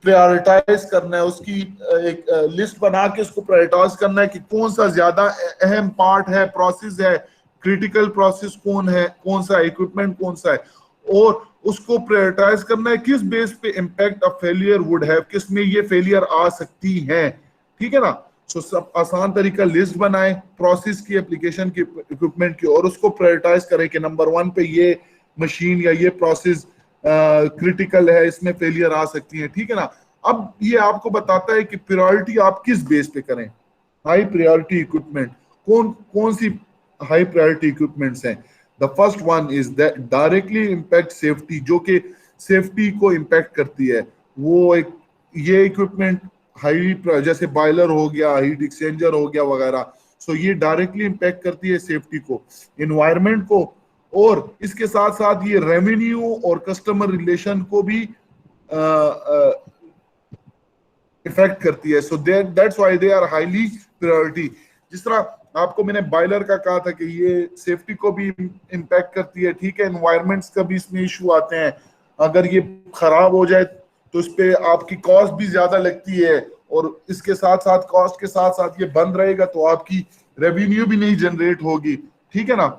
प्रायोरिटाइज करना है, उसकी एक लिस्ट बना के उसको प्रायोरिटाइज करना है कि कौन सा ज्यादा अहम पार्ट है, प्रोसेस है, क्रिटिकल प्रोसेस कौन है, कौन सा इक्विपमेंट कौन सा है, और उसको प्रायोरिटाइज करना है किस बेस पे impact of failure would have, किस में ये फेलियर आ सकती है। ठीक है ना? सो सब आसान तरीका, लिस्ट बनाए प्रोसेस की, एप्लीकेशन की, इक्विपमेंट की, और उसको प्रायोरिटाइज करें कि नंबर 1 पे ये मशीन या ये प्रोसेस क्रिटिकल है, इसमें फेलियर आ सकती है। ठीक है ना? अब ये आपको बताता है कि प्रायोरिटी आप किस बेस पे करें। हाई प्रायोरिटी इक्विपमेंट, कौन सी हाई प्रायोरिटी इक्विपमेंट्स हैं? The first one is that directly impact safety, जो कि सेफ्टी को इम्पैक्ट करती है। वो एक ये इक्विपमेंट हाई, जैसे बॉयलर हो गया, हीट एक्सचेंजर हो गया वगैरह, सो ये डायरेक्टली इम्पैक्ट करती है सेफ्टी को, एनवायरमेंट को, और इसके साथ साथ ये रेवेन्यू और कस्टमर रिलेशन को भी इफेक्ट करती है। So that's why they are highly priority. जिस तरह आपको मैंने बॉयलर का कहा था कि ये सेफ्टी को भी इम्पैक्ट करती है। ठीक है, एनवायरमेंट्स का भी इसमें इशू आते हैं, अगर ये खराब हो जाए तो इस पे आपकी कॉस्ट भी ज्यादा लगती है, और इसके साथ साथ कॉस्ट के साथ साथ ये बंद रहेगा तो आपकी रेवेन्यू भी नहीं जनरेट होगी। ठीक है ना?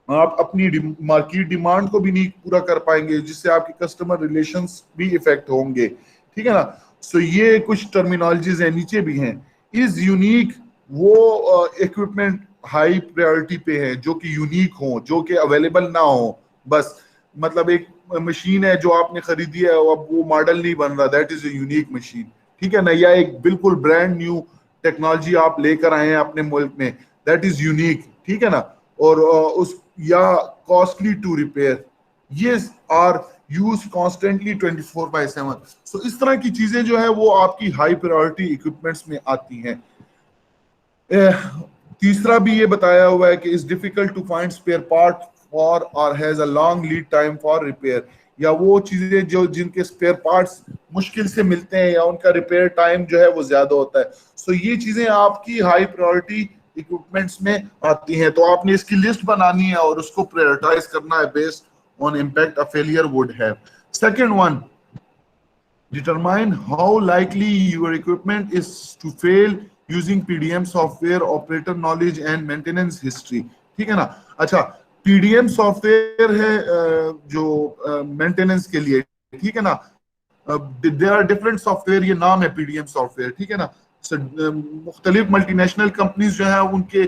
आप अपनी मार्केट डिमांड को भी नहीं पूरा कर पाएंगे, जिससे आपके कस्टमर रिलेशंस भी इफेक्ट होंगे। ठीक है ना? सो ये कुछ टर्मिनोलॉजीज हैं, नीचे भी हैं। इज यूनिक, वो इक्विपमेंट हाई प्रायोरिटी पे है जो कि यूनिक हो, जो कि अवेलेबल ना हो। बस मतलब एक मशीन है जो आपने खरीदी है, अब वो मॉडल नहीं बन रहा, that is a unique machine, ठीक है ना। या एक बिल्कुल ब्रांड न्यू टेक्नोलॉजी आप लेकर आए हैं अपने मुल्क में, दैट इज यूनिक, ठीक है ना। और उस या कॉस्टली टू रिपेयर, ये आर यूज कॉन्स्टेंटली 24/7। सो इस तरह की चीजें जो है वो आपकी हाई प्रायोरिटी इक्विपमेंट्स में आती हैं। तीसरा भी ये बताया हुआ है कि is difficult to find spare part for और has a long lead time for repair, या वो चीजें जो जिनके स्पेयर पार्ट्स मुश्किल से मिलते हैं या उनका रिपेयर टाइम जो है वो ज्यादा होता है। सो ये चीजें आपकी हाई प्रायोरिटी इक्विपमेंट्स में आती हैं। तो आपने इसकी लिस्ट बनानी है और उसको प्रायोरिटाइज करना है based on impact a failure would have. Second one, determine how likely your equipment is to fail using PDM software, operator knowledge and maintenance history, ठीक है ना। अच्छा, PDM सॉफ्टवेयर है जो मेंटेनेंस के लिए, ठीक है ना। देयर आर डिफरेंट सॉफ्टवेयर, ये नाम है पीडीएम सॉफ्टवेयर, ठीक है ना। मुख्तलिफ मल्टीनेशनल कंपनीज जो है उनके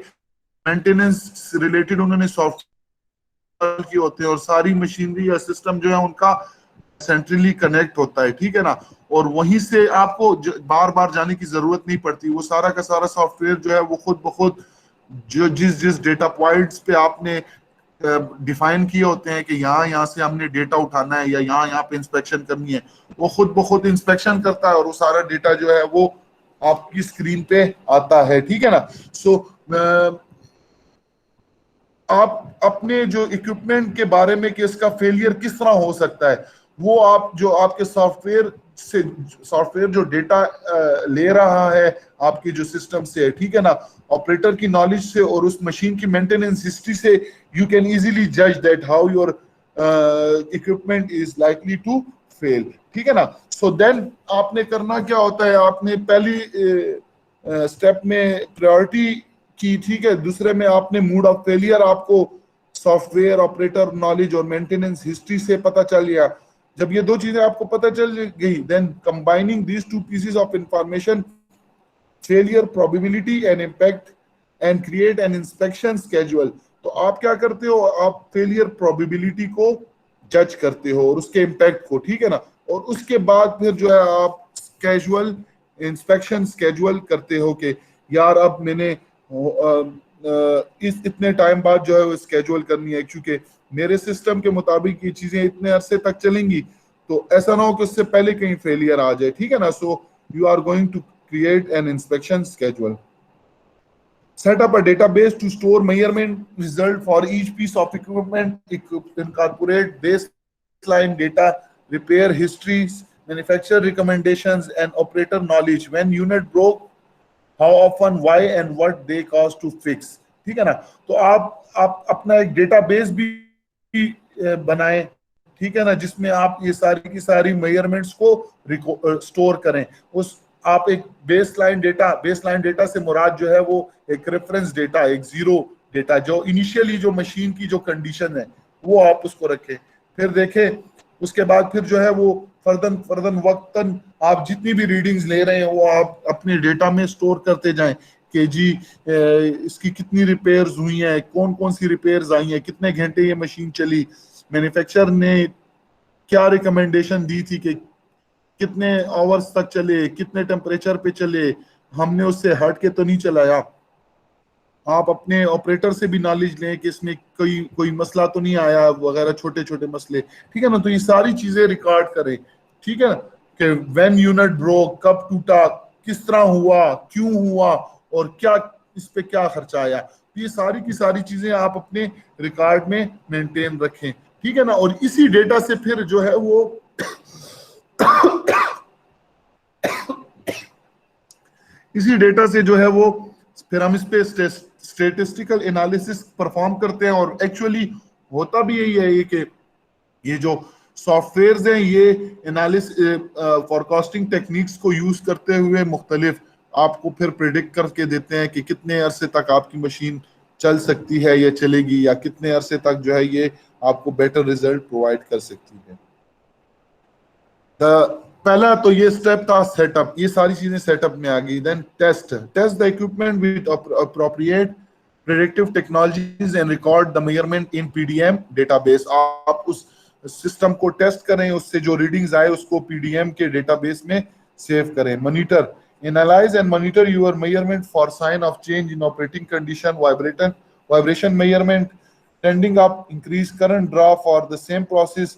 मेंटेनेंस रिलेटेड उन्होंने सॉफ्टवेयर की होते हैं, और सारी मशीनरी या सिस्टम जो है उनका सेंट्रली कनेक्ट होता है, ठीक है ना। और वहीं से आपको बार बार जाने की जरूरत नहीं पड़ती, वो सारा का सारा सॉफ्टवेयर जो है वो खुद ब खुद जो जिस जिस डेटा पॉइंट्स पे आपने डिफाइन किए होते हैं कि यहाँ से हमने डेटा उठाना है या यहाँ पे इंस्पेक्शन करनी है, वो खुद ब खुद इंस्पेक्शन करता है और वो सारा डेटा जो है वो आपकी स्क्रीन पे आता है, ठीक है ना। सो आप अपने जो इक्विपमेंट के बारे में कि इसका फेलियर किस तरह हो सकता है, वो आप जो आपके सॉफ्टवेयर जो डेटा ले रहा है आपके जो सिस्टम से, ठीक है ना, ऑपरेटर की नॉलेज से और उस मशीन की मेंटेनेंस हिस्ट्री से यू कैन इजीली जज that how your equipment is likely to fail, ठीक है ना। सो देन आपने करना क्या होता है, आपने पहली स्टेप में प्रायोरिटी की, ठीक है। दूसरे में आपने मूड ऑफ फेलियर आपको सॉफ्टवेयर, ऑपरेटर नॉलेज और मेंटेनेंस हिस्ट्री से पता चल गया। जब ये दो चीजें आपको पता चल गई, then combining these two pieces of information, failure probability and impact and create an inspection schedule. तो आप क्या करते हो, आप फेलियर प्रोबेबिलिटी को जज करते हो और उसके इम्पैक्ट को, ठीक है ना। और उसके बाद फिर जो है आप कैजुअल इंस्पेक्शन स्केड्यूल करते हो कि यार अब मैंने इस इतने टाइम बाद जो है वो स्केड्यूल करनी है, क्योंकि मेरे सिस्टम के मुताबिक ये चीजें इतने अरसे तक चलेंगी, तो ऐसा ना हो कि उससे पहले कहीं फेलियर आ जाए, ठीक है ना। So you are going to create an inspection schedule. Set up a database to store measurement result for each piece of equipment. Incorporate baseline data, repair histories, manufacturer recommendations, and operator knowledge. When unit broke, how often, why, and what they cost to fix. ठीक है ना। तो आप अपना एक database भी बनाएं, ठीक है ना, जिसमें आप ये सारी की सारी मेजरमेंट्स को स्टोर करें। उस आप एक बेसलाइन डेटा से मुराद जो है वो एक रेफरेंस डेटा, एक जीरो डेटा, जो इनिशियली जो मशीन की जो कंडीशन है वो आप उसको रखें। फिर देखें उसके बाद फिर जो है वो फर्दन वक्तन आप जितनी भी रीडिंग्स ले रहे हैं वो आप अपने डेटा में स्टोर करते जाएं कि जी इसकी कितनी रिपेयर्स हुई हैं, कौन कौन सी रिपेयर्स आई हैं, कितने घंटे ये मशीन चली, मैन्युफैक्चरर ने क्या रिकमेंडेशन दी थी कि कितने आवर्स तक चले, कितने टेम्परेचर पे चले, हमने उससे हट के तो नहीं चलाया। आप अपने ऑपरेटर से भी नॉलेज लें कि इसमें कोई मसला तो नहीं आया वगैरह, छोटे छोटे मसले, ठीक है ना। तो ये सारी चीजें रिकॉर्ड करें, ठीक है ना, कि व्हेन यूनिट ब्रोक, कब टूटा, किस तरह हुआ, क्यों हुआ और क्या इस पे क्या खर्चा आया। ये सारी की सारी चीजें आप अपने रिकॉर्ड में मेंटेन रखें, ठीक है ना। और इसी डेटा से फिर जो है वो इसी डेटा से जो है वो फिर हम इस पे स्टेटिस्टिकल एनालिसिस परफॉर्म करते हैं। और एक्चुअली होता भी यही है कि ये जो सॉफ्टवेयर्स हैं ये एनालिसिस फॉरकास्टिंग टेक्निक्स को यूज करते हुए मुख्तलिफ आपको फिर प्रिडिक्ट करके देते हैं कि कितने अरसे तक आपकी मशीन चल सकती है या चलेगी, या कितने अरसे तक जो है ये आपको बेटर रिजल्ट प्रोवाइड कर सकती है। पहला तो ये स्टेप था सेटअप, ये सारी चीजें सेटअप में आ गई। Then test the equipment with appropriate predictive technologies and record the measurement in PDM database. आप उस सिस्टम को टेस्ट करें, उससे जो रीडिंग्स आए उसको पीडीएम के डेटाबेस में सेव करें। Monitor, analyse and monitor your measurement for sign of change in operating condition, vibration measurement, tending up, increase current draw for the same process,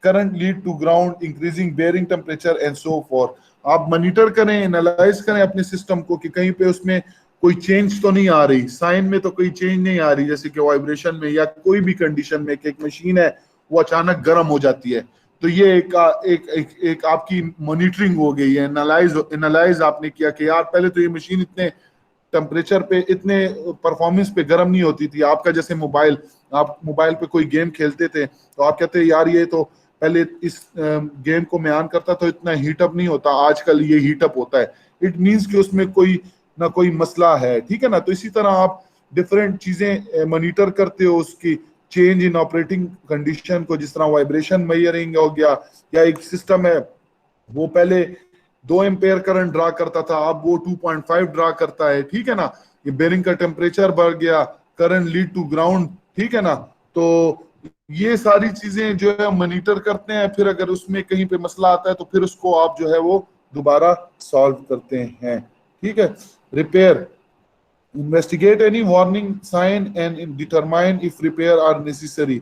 current lead to ground, increasing bearing temperature and so forth। आप monitor करें, analyse करें अपने system को कि कहीं पे उसमें कोई चेंज तो नहीं आ रही, साइन में तो कोई चेंज नहीं आ रही, जैसे कि वाइब्रेशन में या कोई भी कंडीशन में कि एक मशीन है वो अचानक गर्म हो जाती है, तो ये एक आपकी मॉनिटरिंग हो गई है। एनालाइज आपने किया कि यार पहले तो ये मशीन इतने टेम्परेचर पे, इतने परफॉर्मेंस पे गर्म नहीं होती थी। आपका जैसे मोबाइल, आप मोबाइल पे कोई गेम खेलते थे तो आप कहते हैं यार ये तो पहले इस गेम को मैं ऑन करता तो इतना हीटअप नहीं होता, आजकल ये हीटअप होता है। इट मींस कि उसमें कोई ना कोई मसला है, ठीक है ना। तो इसी तरह आप डिफरेंट चीजें मॉनिटर करते हो उसकी चेंज इन ऑपरेटिंग कंडीशन को, जिस तरह वाइब्रेशन मेजरिंग हो गया, या एक सिस्टम है वो पहले 2 एम्पेयर करंट ड्रा करता था, अब वो 2.5 ड्रा करता है, ठीक है ना। ये बेरिंग का टेम्परेचर बढ़ गया, करंट लीड टू ग्राउंड, ठीक है ना। तो ये सारी चीजें जो है मॉनिटर करते हैं, फिर अगर उसमें कहीं पे मसला आता है तो फिर उसको आप जो है वो दोबारा सॉल्व करते हैं, ठीक है। Repair, investigate any warning sign and determine if repair are necessary.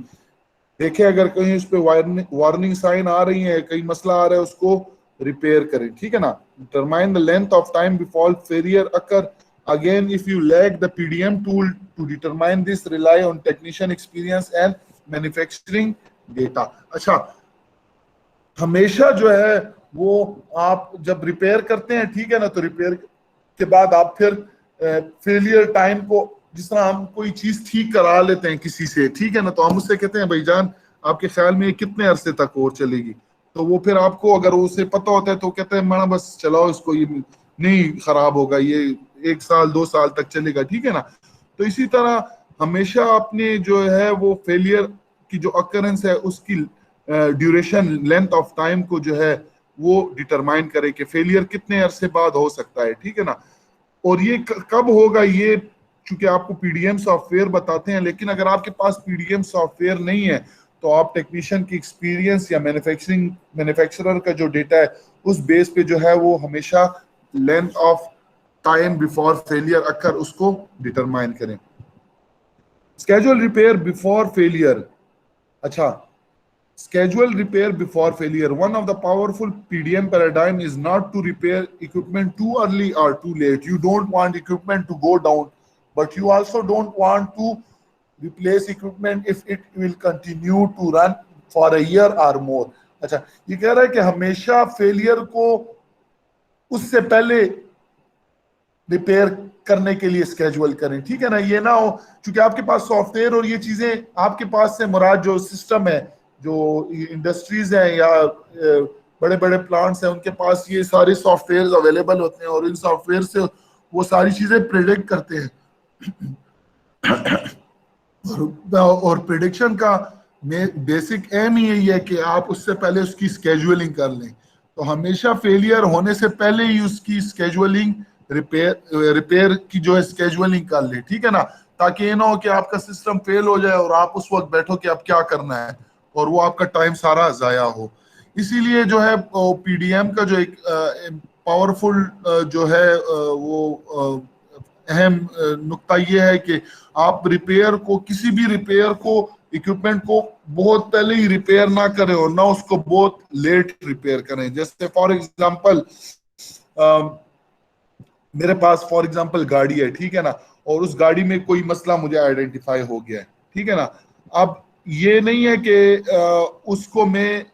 देखें अगर कहीं उस पे वार्निंग साइन आ रही है, कहीं मसला आ रहा है, उसको रिपेयर करें, ठीक है ना। Determine the length of time before failure occur. Again if you lack the PDM tool to determine this, rely on technician experience and manufacturing data. अच्छा, हमेशा जो है वो आप जब रिपेयर करते हैं, ठीक है ना, तो रिपेयर के बाद आप फिर फेलियर टाइम को, जिस तरह हम कोई चीज ठीक करा लेते हैं किसी से, ठीक है ना, तो हम उससे कहते हैं भाईजान आपके ख्याल में ये कितने अरसे तक और चलेगी, तो वो फिर आपको अगर उसे पता होता है तो कहते हैं मैडम बस चलाओ इसको, ये नहीं खराब होगा, ये 1 साल 2 साल तक चलेगा, ठीक है ना। तो इसी तरह हमेशा अपने जो है वो फेलियर की जो अकरेंस है उसकी ड्यूरेशन, लेंथ ऑफ टाइम को जो है वो डिटरमाइन करे कि फेलियर कितने अरसे बाद हो सकता है, ठीक है ना। और ये कब होगा, ये चूंकि आपको पीडीएम सॉफ्टवेयर बताते हैं, लेकिन अगर आपके पास पीडीएम सॉफ्टवेयर नहीं है तो आप टेक्नीशियन की एक्सपीरियंस या मैन्युफैक्चरर का जो डेटा है उस बेस पे जो है वो हमेशा length of time before failure occur उसको डिटरमाइन करें। Schedule repair before failure. अच्छा, schedule repair before failure. One of the powerful PDM paradigm is not to repair equipment too early or too late. You don't want equipment to go down, but you also don't want to replace equipment if it will continue to run for a year or more. अच्छा, ये कह रहा है कि हमेशा failure को उससे पहले रिपेयर करने के लिए स्केड्यूल करें, ठीक है ना। ये ना हो क्योंकि आपके पास सॉफ्टवेयर और ये चीजें आपके पास से मुराद जो सिस्टम है, जो इंडस्ट्रीज हैं या बड़े बड़े प्लांट्स हैं, उनके पास ये सारे सॉफ्टवेयर अवेलेबल होते हैं और इन सॉफ्टवेयर से वो सारी चीजें प्रेडिक्ट करते हैं। और प्रेडिक्शन का बेसिक एम ही यही है कि आप उससे पहले उसकी स्केड्यूलिंग कर लें। तो हमेशा फेलियर होने से पहले ही उसकी स्केड्यूलिंग, रिपेयर की जो है स्केड्यूलिंग कर ले, ठीक है ना, ताकि ये ना हो कि आपका सिस्टम फेल हो जाए और आप उस वक्त बैठो कि अब क्या करना है और वो आपका टाइम सारा जाया हो। इसीलिए जो है पीडीएम का जो एक पावरफुल जो है वो अहम नुक्ता ये है कि आप रिपेयर को, किसी भी रिपेयर को, इक्विपमेंट को बहुत पहले ही रिपेयर ना करें और ना उसको बहुत लेट रिपेयर करें। जैसे फॉर एग्जांपल मेरे पास फॉर एग्जांपल गाड़ी है, ठीक है ना, और उस गाड़ी में कोई मसला मुझे आइडेंटिफाई हो गया है, ठीक है ना। अब ये नहीं है कि उसको मैं,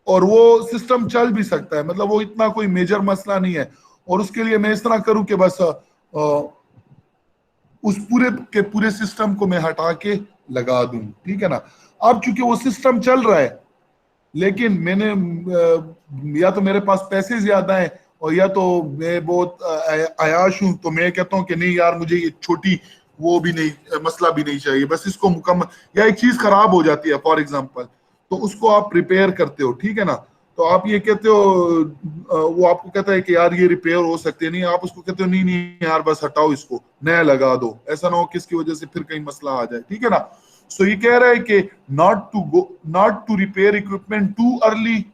और वो सिस्टम चल भी सकता है, मतलब वो इतना कोई मेजर मसला नहीं है, और उसके लिए मैं इस तरह करूं कि बस उस पूरे के पूरे सिस्टम को मैं हटा के लगा दूं, ठीक है ना। अब चूंकि वो सिस्टम चल रहा है, लेकिन मैंने या तो मेरे पास पैसे ज्यादा हैं और या तो मैं बहुत अयाश हूं, तो मैं कहता हूं कि नहीं यार मुझे ये छोटी वो भी नहीं, मसला भी नहीं चाहिए, बस इसको मुकम्मल, या एक चीज खराब हो जाती है फॉर एग्जांपल, तो उसको आप रिपेयर करते हो, ठीक है ना। तो आप ये कहते हो, वो आपको कहता है कि यार ये रिपेयर हो सकते नहीं, आप उसको कहते हो नहीं नहीं यार बस हटाओ इसको, नया लगा दो, ऐसा ना हो कि इसकी वजह से फिर कहीं मसला आ जाए, ठीक है ना। सो ये कह रहा है कि not to repair equipment too early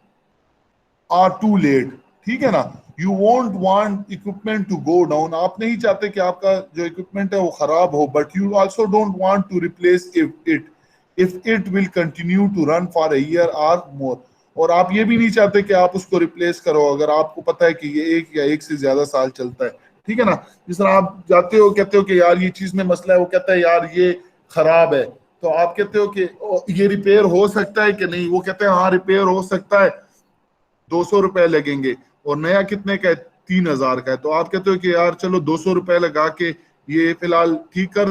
or too late, ठीक है ना। You won't want equipment to go down, आप नहीं चाहते कि आपका जो इक्विपमेंट है वो खराब हो, but you also don't want to replace if it will continue to run for a year or more, और आप ये भी नहीं चाहते कि आप उसको रिप्लेस करो अगर आपको पता है कि ये एक या एक से ज्यादा साल चलता है, ठीक है ना। जिस तरह आप जाते हो कहते हो कि यार ये चीज में मसला है, वो कहता है यार ये खराब है, तो आप कहते हो कि ये रिपेयर हो सकता है कि नहीं, वो कहते हैं हाँ रिपेयर हो सकता है, 200 रुपए लगेंगे, और नया कितने का है, 3,000 का है, तो आप कहते हो कि यार चलो 200 रुपए लगा के ये फिलहाल ठीक कर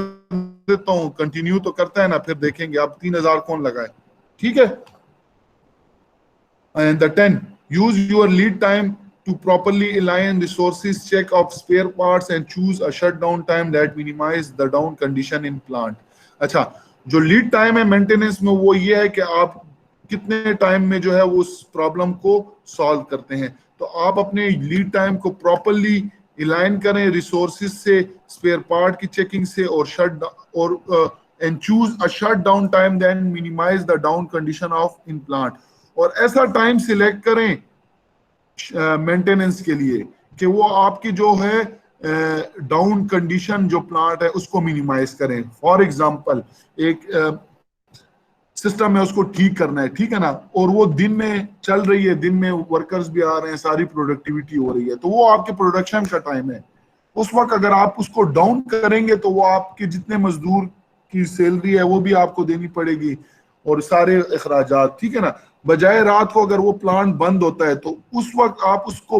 देता हूँ, कंटिन्यू तो करता है ना, फिर देखेंगे, आप 3,000 कौन लगाए, ठीक है। And the 10, use your lead time to properly align resources, check of spare parts and choose a shutdown time that minimize the down condition in plant. अच्छा, जो लीड टाइम है मेंटेनेंस में वो ये है कि आप कितने टाइम में जो है वो उस प्रॉब्लम को सॉल्व करते हैं, तो आप अपने लीड टाइम को प्रॉपरली अलाइन करें रिसोर्सेज से, स्पेयर पार्ट की चेकिंग से, और शट और and choose a shut down time then minimise the down condition of in plant, और ऐसा टाइम सिलेक्ट करें मेंटेनेंस के लिए कि वो आपकी जो है डाउन कंडीशन जो प्लांट है उसको मिनिमाइज करें। फॉर एग्जांपल एक सिस्टम है उसको ठीक करना है, ठीक है ना, और वो दिन में चल रही है, दिन में वर्कर्स भी आ रहे हैं, सारी प्रोडक्टिविटी हो रही है, तो वो आपके प्रोडक्शन का टाइम है। उस वक्त अगर आप उसको डाउन करेंगे तो वो आपके जितने मजदूर की सैलरी है वो भी आपको देनी पड़ेगी, और सारे अखराजात, ठीक है ना। बजाय रात को अगर वो प्लांट बंद होता है तो उस वक्त आप उसको,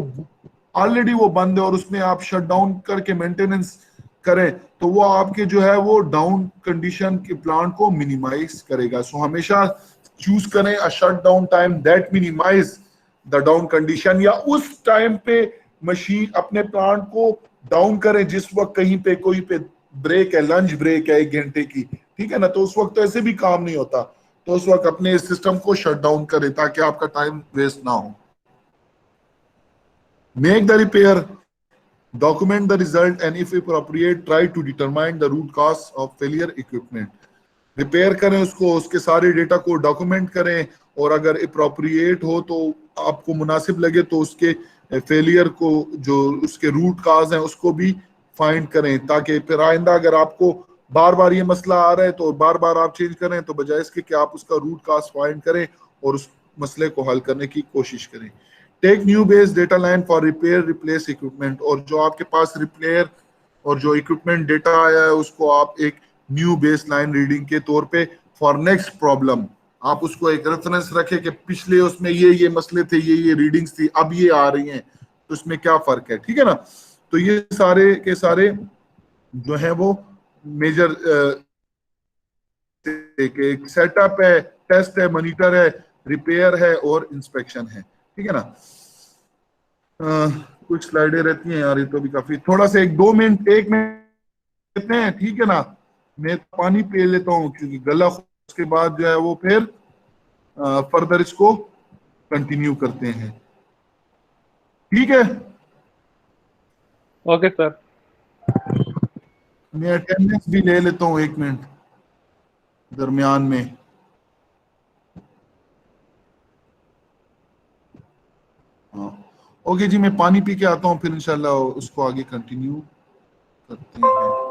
ऑलरेडी वो बंद है और उसमें आप शट डाउन करके मेंटेनेंस करें, तो वो आपके जो है वो डाउन कंडीशन के प्लांट को मिनिमाइज करेगा। सो हमेशा चूज करें a shut down time that minimize the down condition, या उस टाइम पे मशीन अपने प्लांट को डाउन करें जिस वक्त कहीं पे कोई पे ब्रेक है, लंच ब्रेक है 1 घंटे की, ठीक है ना, तो उस वक्त तो ऐसे भी काम नहीं होता, तो उस वक्त अपने सिस्टम को शट डाउन करें ताकि आपका टाइम वेस्ट ना हो। Make the repair, document the result, and if appropriate try to determine the root cause of failure equipment। Repair करें उसको, उसके सारे डेटा को डॉक्यूमेंट करें, और अगर अप्रोप्रिएट हो तो आपको मुनासिब लगे तो उसके फेलियर को, जो उसके रूट काज हैं उसको भी फाइंड करें, ताकि फिर आइंदा अगर आपको बार बार ये मसला आ रहा है तो बार बार आप चेंज करें, तो बजाय इसके कि आप उसका रूट काज फाइंड करें और उस मसले को हल करने की कोशिश करें। Take new base data line for repair replace equipment, और जो आपके पास रिपेयर और जो इक्विपमेंट डेटा आया है उसको आप एक न्यू बेस लाइन रीडिंग के तौर पे फॉर नेक्स्ट प्रॉब्लम आप उसको एक रेफरेंस रखें कि पिछले उसमें ये मसले थे, ये रीडिंग्स थी, अब ये आ रही हैं, तो इसमें क्या फर्क है, ठीक है ना। तो ये सारे के सारे जो है वो मेजर एक सेटअप है, टेस्ट है, मॉनिटर है, रिपेयर है और इंस्पेक्शन है, ठीक है ना। कुछ स्लाइडें रहती हैं यार, ये तो भी काफी, थोड़ा सा 1-2 मिनट 1 मिनट लेते हैं, ठीक है ना। मैं पानी पी लेता हूँ क्योंकि गला, उसके बाद जो है वो फिर फर्दर इसको कंटिन्यू करते हैं, ठीक है।
Okay sir.
मैं अटेंडेंस भी ले लेता हूँ 1 मिनट दरमियान में। हाँ, ओके जी, मैं पानी पी के आता हूँ, फिर इंशाल्लाह उसको आगे कंटिन्यू करते हैं।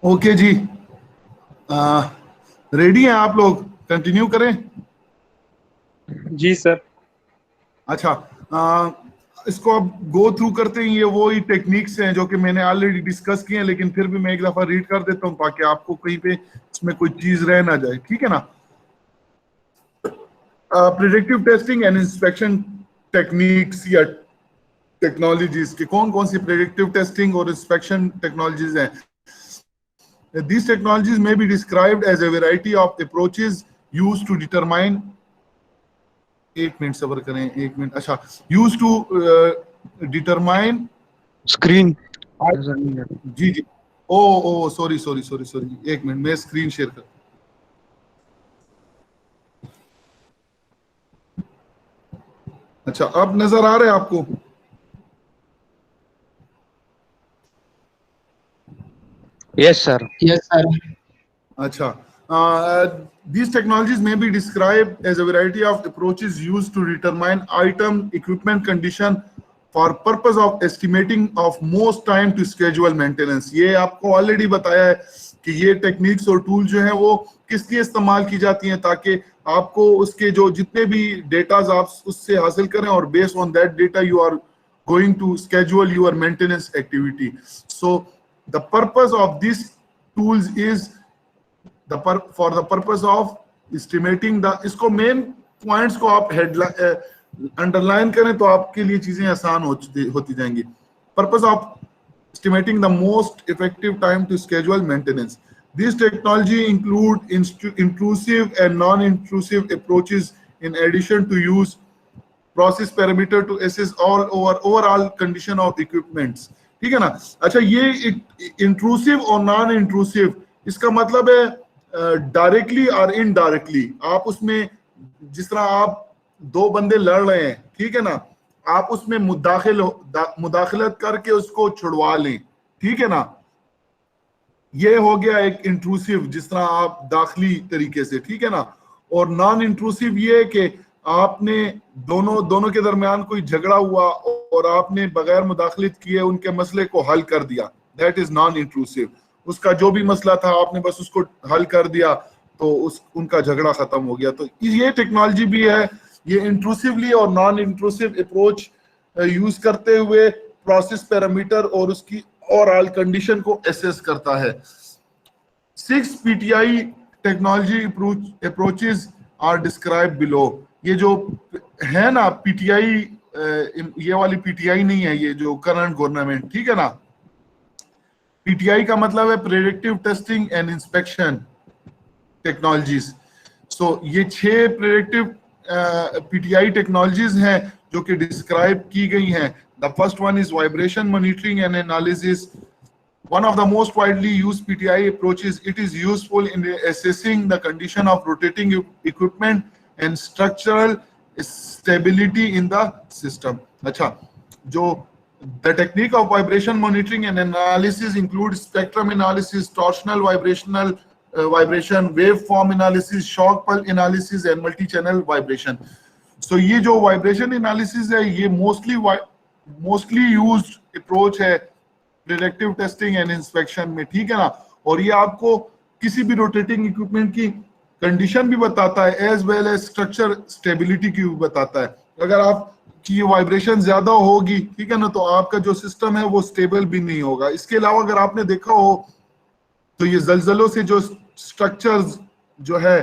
ओके जी, रेडी हैं आप लोग? कंटिन्यू करें?
जी सर।
अच्छा, इसको अब गो थ्रू करते हैं। ये वो ही टेक्निक्स हैं जो कि मैंने ऑलरेडी डिस्कस किए हैं, लेकिन फिर भी मैं एक दफा रीड कर देता हूं ताकि आपको कहीं पे इसमें कोई चीज रह ना जाए, ठीक है ना। Predictive testing and inspection techniques या टेक्नोलॉजीज के कौन कौन सी प्रिडिक्टिव टेस्टिंग और इंस्पेक्शन टेक्नोलॉजीज हैं? These technologies may be described as a variety of approaches used to determine, एक मिनट सबर करें, एक मिनट। अच्छा, used to determine
स्क्रीन
जी जी, oh sorry sorry sorry sorry, एक मिनट मैं स्क्रीन शेयर कर। अच्छा, अब नजर आ रहे हैं आपको?
Yes sir.
Yes sir.
अच्छा, these technologies may be described as a variety of approaches used to determine item equipment condition for purpose of estimating of most time to schedule maintenance। ये आपको ऑलरेडी बताया है कि ये techniques और tool जो है वो किस लिए इस्तेमाल की जाती हैं, ताकि आपको उसके जो जितने भी डेटाज आप उससे हासिल करें और based on that data you are going to schedule your maintenance activity. So the purpose of these tools is for the purpose of estimating the, इसको मेन पॉइंट्स को आप हेडलाइन अंडरलाइन करें तो आपके लिए चीजें आसान होती जाएंगी। Purpose of estimating the most effective time to schedule maintenance. This technology include intrusive and non-intrusive approaches in addition to use process parameter to assess overall condition of equipments। ठीक है ना। अच्छा, ये इंट्रूसिव और नॉन इंट्रूसिव, इसका मतलब है directly और इनडायरेक्टली। आप उसमें जिस तरह आप दो बंदे लड़ रहे हैं, ठीक है ना, आप उसमें मुदाखलत करके उसको छुड़वा लें, ठीक है ना। ये हो गया एक इंट्रूसिव, जिस तरह आप दाखिली तरीके से, ठीक है ना। और नॉन इंट्रूसिव ये कि आपने दोनों के दरमियान कोई झगड़ा हुआ और आपने बगैर मुदाखलत किए उनके मसले को हल कर दिया, दैट इज नॉन इंट्रूसिव। उसका जो भी मसला था आपने बस उसको हल कर दिया तो उनका झगड़ा खत्म हो गया। तो ये टेक्नोलॉजी भी है, ये इंट्रूसिवली और नॉन इंट्रूसिव अप्रोच यूज करते हुए प्रोसेस पैरामीटर और उसकी ओवरऑल कंडीशन को एसेस करता है। 6 PTI technology approaches are describe below. ये जो है ना पीटीआई, ये वाली पीटीआई नहीं है, ये जो करंट गवर्नमेंट, ठीक है ना। पीटीआई का मतलब है predictive testing and inspection technologies. So ये 6 प्रेडिक्टिव पीटीआई टेक्नोलॉजीज हैं जो कि डिस्क्राइब की गई हैं। The first one is vibration monitoring and analysis. One of the most widely used PTI approaches, it is useful in assessing the condition of rotating equipment and structural stability in the system। अच्छा, जो the technique of vibration monitoring and analysis include spectrum analysis, torsional vibration, waveform analysis, shock pulse analysis and multi-channel vibration। So ये जो vibration analysis है ये mostly used approach है predictive testing and inspection में, ठीक है ना। और ये आपको किसी भी रोटेटिंग इक्विपमेंट की कंडीशन भी बताता है as well as structure stability की भी बताता है। अगर आपकी वाइब्रेशन ज्यादा होगी, ठीक है ना, तो आपका जो सिस्टम है वो स्टेबल भी नहीं होगा। इसके अलावा अगर आपने देखा हो तो ये जलजलों से जो स्ट्रक्चर्स जो है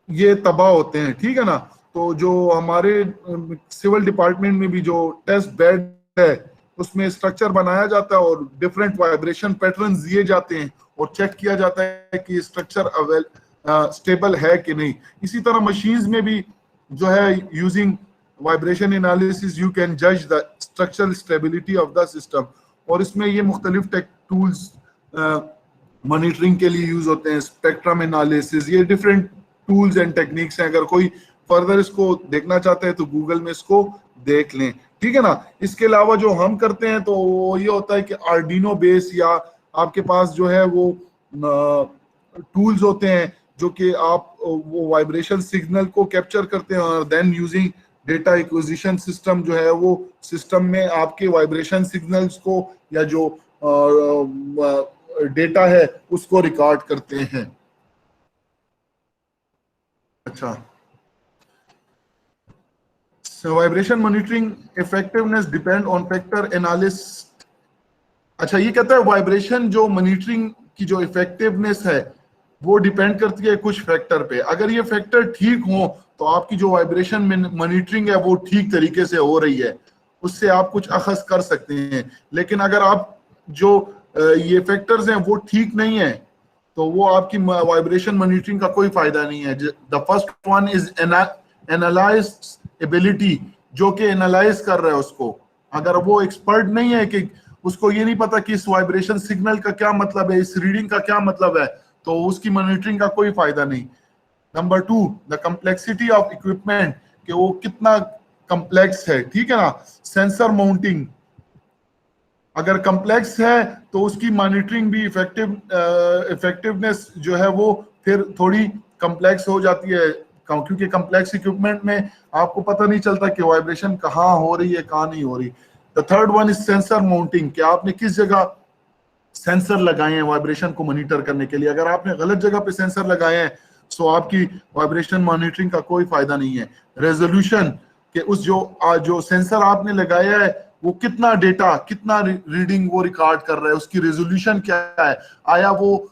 ये तबाह होते हैं, ठीक है ना। तो जो हमारे सिविल डिपार्टमेंट में भी जो टेस्ट बेड है उसमें स्ट्रक्चर बनाया जाता है और डिफरेंट वाइब्रेशन पैटर्न्स दिए जाते हैं और चेक किया जाता है कि स्ट्रक्चर स्टेबल है कि नहीं। इसी तरह मशीन्स में भी जो है using vibration analysis you can जज the structural stability of the system. और इसमें ये मुख्तलिफ टेक टूल्स मॉनिटरिंग के लिए यूज होते हैं। स्पेक्ट्रम एनालिसिस, ये डिफरेंट टूल्स एंड टेक्निक्स हैं। अगर कोई फर्दर इसको देखना चाहते हैं तो गूगल में इसको देख लें, ठीक है ना। इसके अलावा जो हम करते हैं तो वो ये होता है कि आर्डिनो बेस या आपके पास जो है वो टूल्स होते हैं जो कि आप वो वाइब्रेशन सिग्नल को कैप्चर करते हैं और then using data acquisition system जो है वो सिस्टम में आपके वाइब्रेशन सिग्नल्स को या जो डेटा है उसको रिकॉर्ड करते हैं। अच्छा, vibration monitoring effectiveness depend on factor analysis. अच्छा, ये कहता है वाइब्रेशन जो मॉनिटरिंग की जो इफेक्टिवनेस है वो डिपेंड करती है कुछ फैक्टर पे। अगर ये फैक्टर ठीक हो तो आपकी जो वाइब्रेशन मॉनिटरिंग है वो ठीक तरीके से हो रही है, उससे आप कुछ अखज़ कर सकते हैं। लेकिन अगर आप जो ये फैक्टर्स हैं वो ठीक नहीं है तो वो आपकी वाइब्रेशन मॉनिटरिंग का कोई फायदा नहीं है। The first one is analyse ability, जो कि एनालाइज कर रहा है उसको। अगर वो एक्सपर्ट नहीं है कि उसको ये नहीं पता कि इस वाइब्रेशन सिग्नल का क्या मतलब है, इस रीडिंग का क्या मतलब है, तो उसकी मॉनिटरिंग का कोई फायदा नहीं। Number 2, the complexity of equipment, कि वो कितना कम्प्लेक्स है, ठीक है ना। सेंसर माउंटिंग अगर कम्प्लेक्स है तो उसकी मॉनिटरिंग भी इफेक्टिवनेस जो है वो फिर थोड़ी कम्प्लेक्स हो जाती है, क्योंकि कम्प्लेक्स इक्विपमेंट में आपको पता नहीं चलता कि वाइब्रेशन कहाँ हो रही है कहाँ नहीं हो रही। The third one is sensor mounting, कि आपने किस जगह सेंसर लगाए हैं वाइब्रेशन को मॉनिटर करने के लिए। अगर आपने गलत जगह पे सेंसर लगाए हैं तो आपकी वाइब्रेशन मॉनिटरिंग का कोई फायदा नहीं है। रेजोल्यूशन, कि उस जो सेंसर आपने लगाया है वो कितना डेटा, कितना रीडिंग वो रिकॉर्ड कर रहा है, उसकी रेजोल्यूशन क्या है। आया वो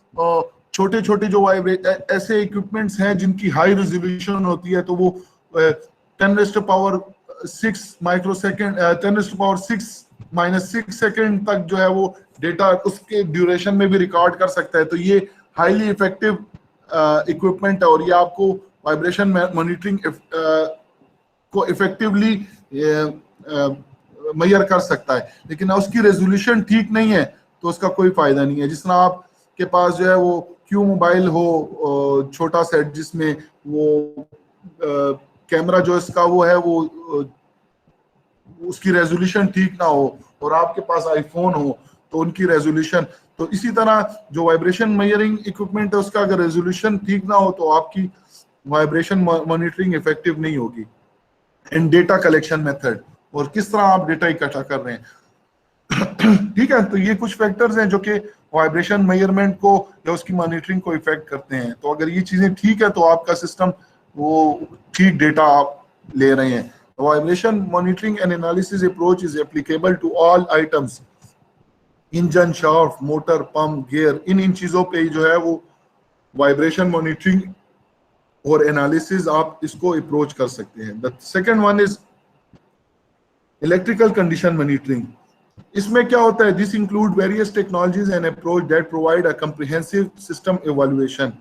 छोटे छोटे जो ऐसे इक्विपमेंट्स हैं जिनकी हाई रेजोल्यूशन होती है तो वो 10⁻⁶ माइक्रोसेकंड 10⁻⁶ सेकंड तक जो है वो डेटा उसके ड्यूरेशन में भी रिकॉर्ड कर सकता है। तो ये हाईली इफेक्टिव इक्विपमेंट है और ये आपको वाइब्रेशन मॉनिटरिंग को इफेक्टिवली मेजर कर सकता है। लेकिन उसकी रेजोल्यूशन ठीक नहीं है तो उसका कोई फायदा नहीं है। जिस तरह आपके पास जो है वो क्यू मोबाइल हो, छोटा सेट, जिसमें वो कैमरा जो इसका वो है वो उसकी रेजोल्यूशन ठीक ना हो, और आपके पास आईफोन हो तो उनकी रेजोल्यूशन। तो इसी तरह जो वाइब्रेशन मेजरिंग इक्विपमेंट है उसका अगर रेजोल्यूशन ठीक ना हो तो आपकी वाइब्रेशन मॉनिटरिंग इफेक्टिव नहीं होगी। एंड डेटा कलेक्शन मेथड, और किस तरह आप डेटा इकट्ठा कर रहे हैं। ठीक है, तो ये कुछ फैक्टर्स हैं जो कि वाइब्रेशन मेजरमेंट को या उसकी मॉनिटरिंग को इफेक्ट करते हैं। तो अगर ये चीजें ठीक है तो आपका सिस्टम वो ठीक डेटा आप ले रहे हैं। Vibration monitoring and analysis approach is applicable to all items, engine, shaft, motor, pump, gear, इन चीजों पे जो है वो वाइब्रेशन मॉनिटरिंग और एनालिसिस आप इसको अप्रोच कर सकते हैं। The second one is electrical condition monitoring. इसमें क्या होता है, this include various technologies and approach that provide a comprehensive system evaluation.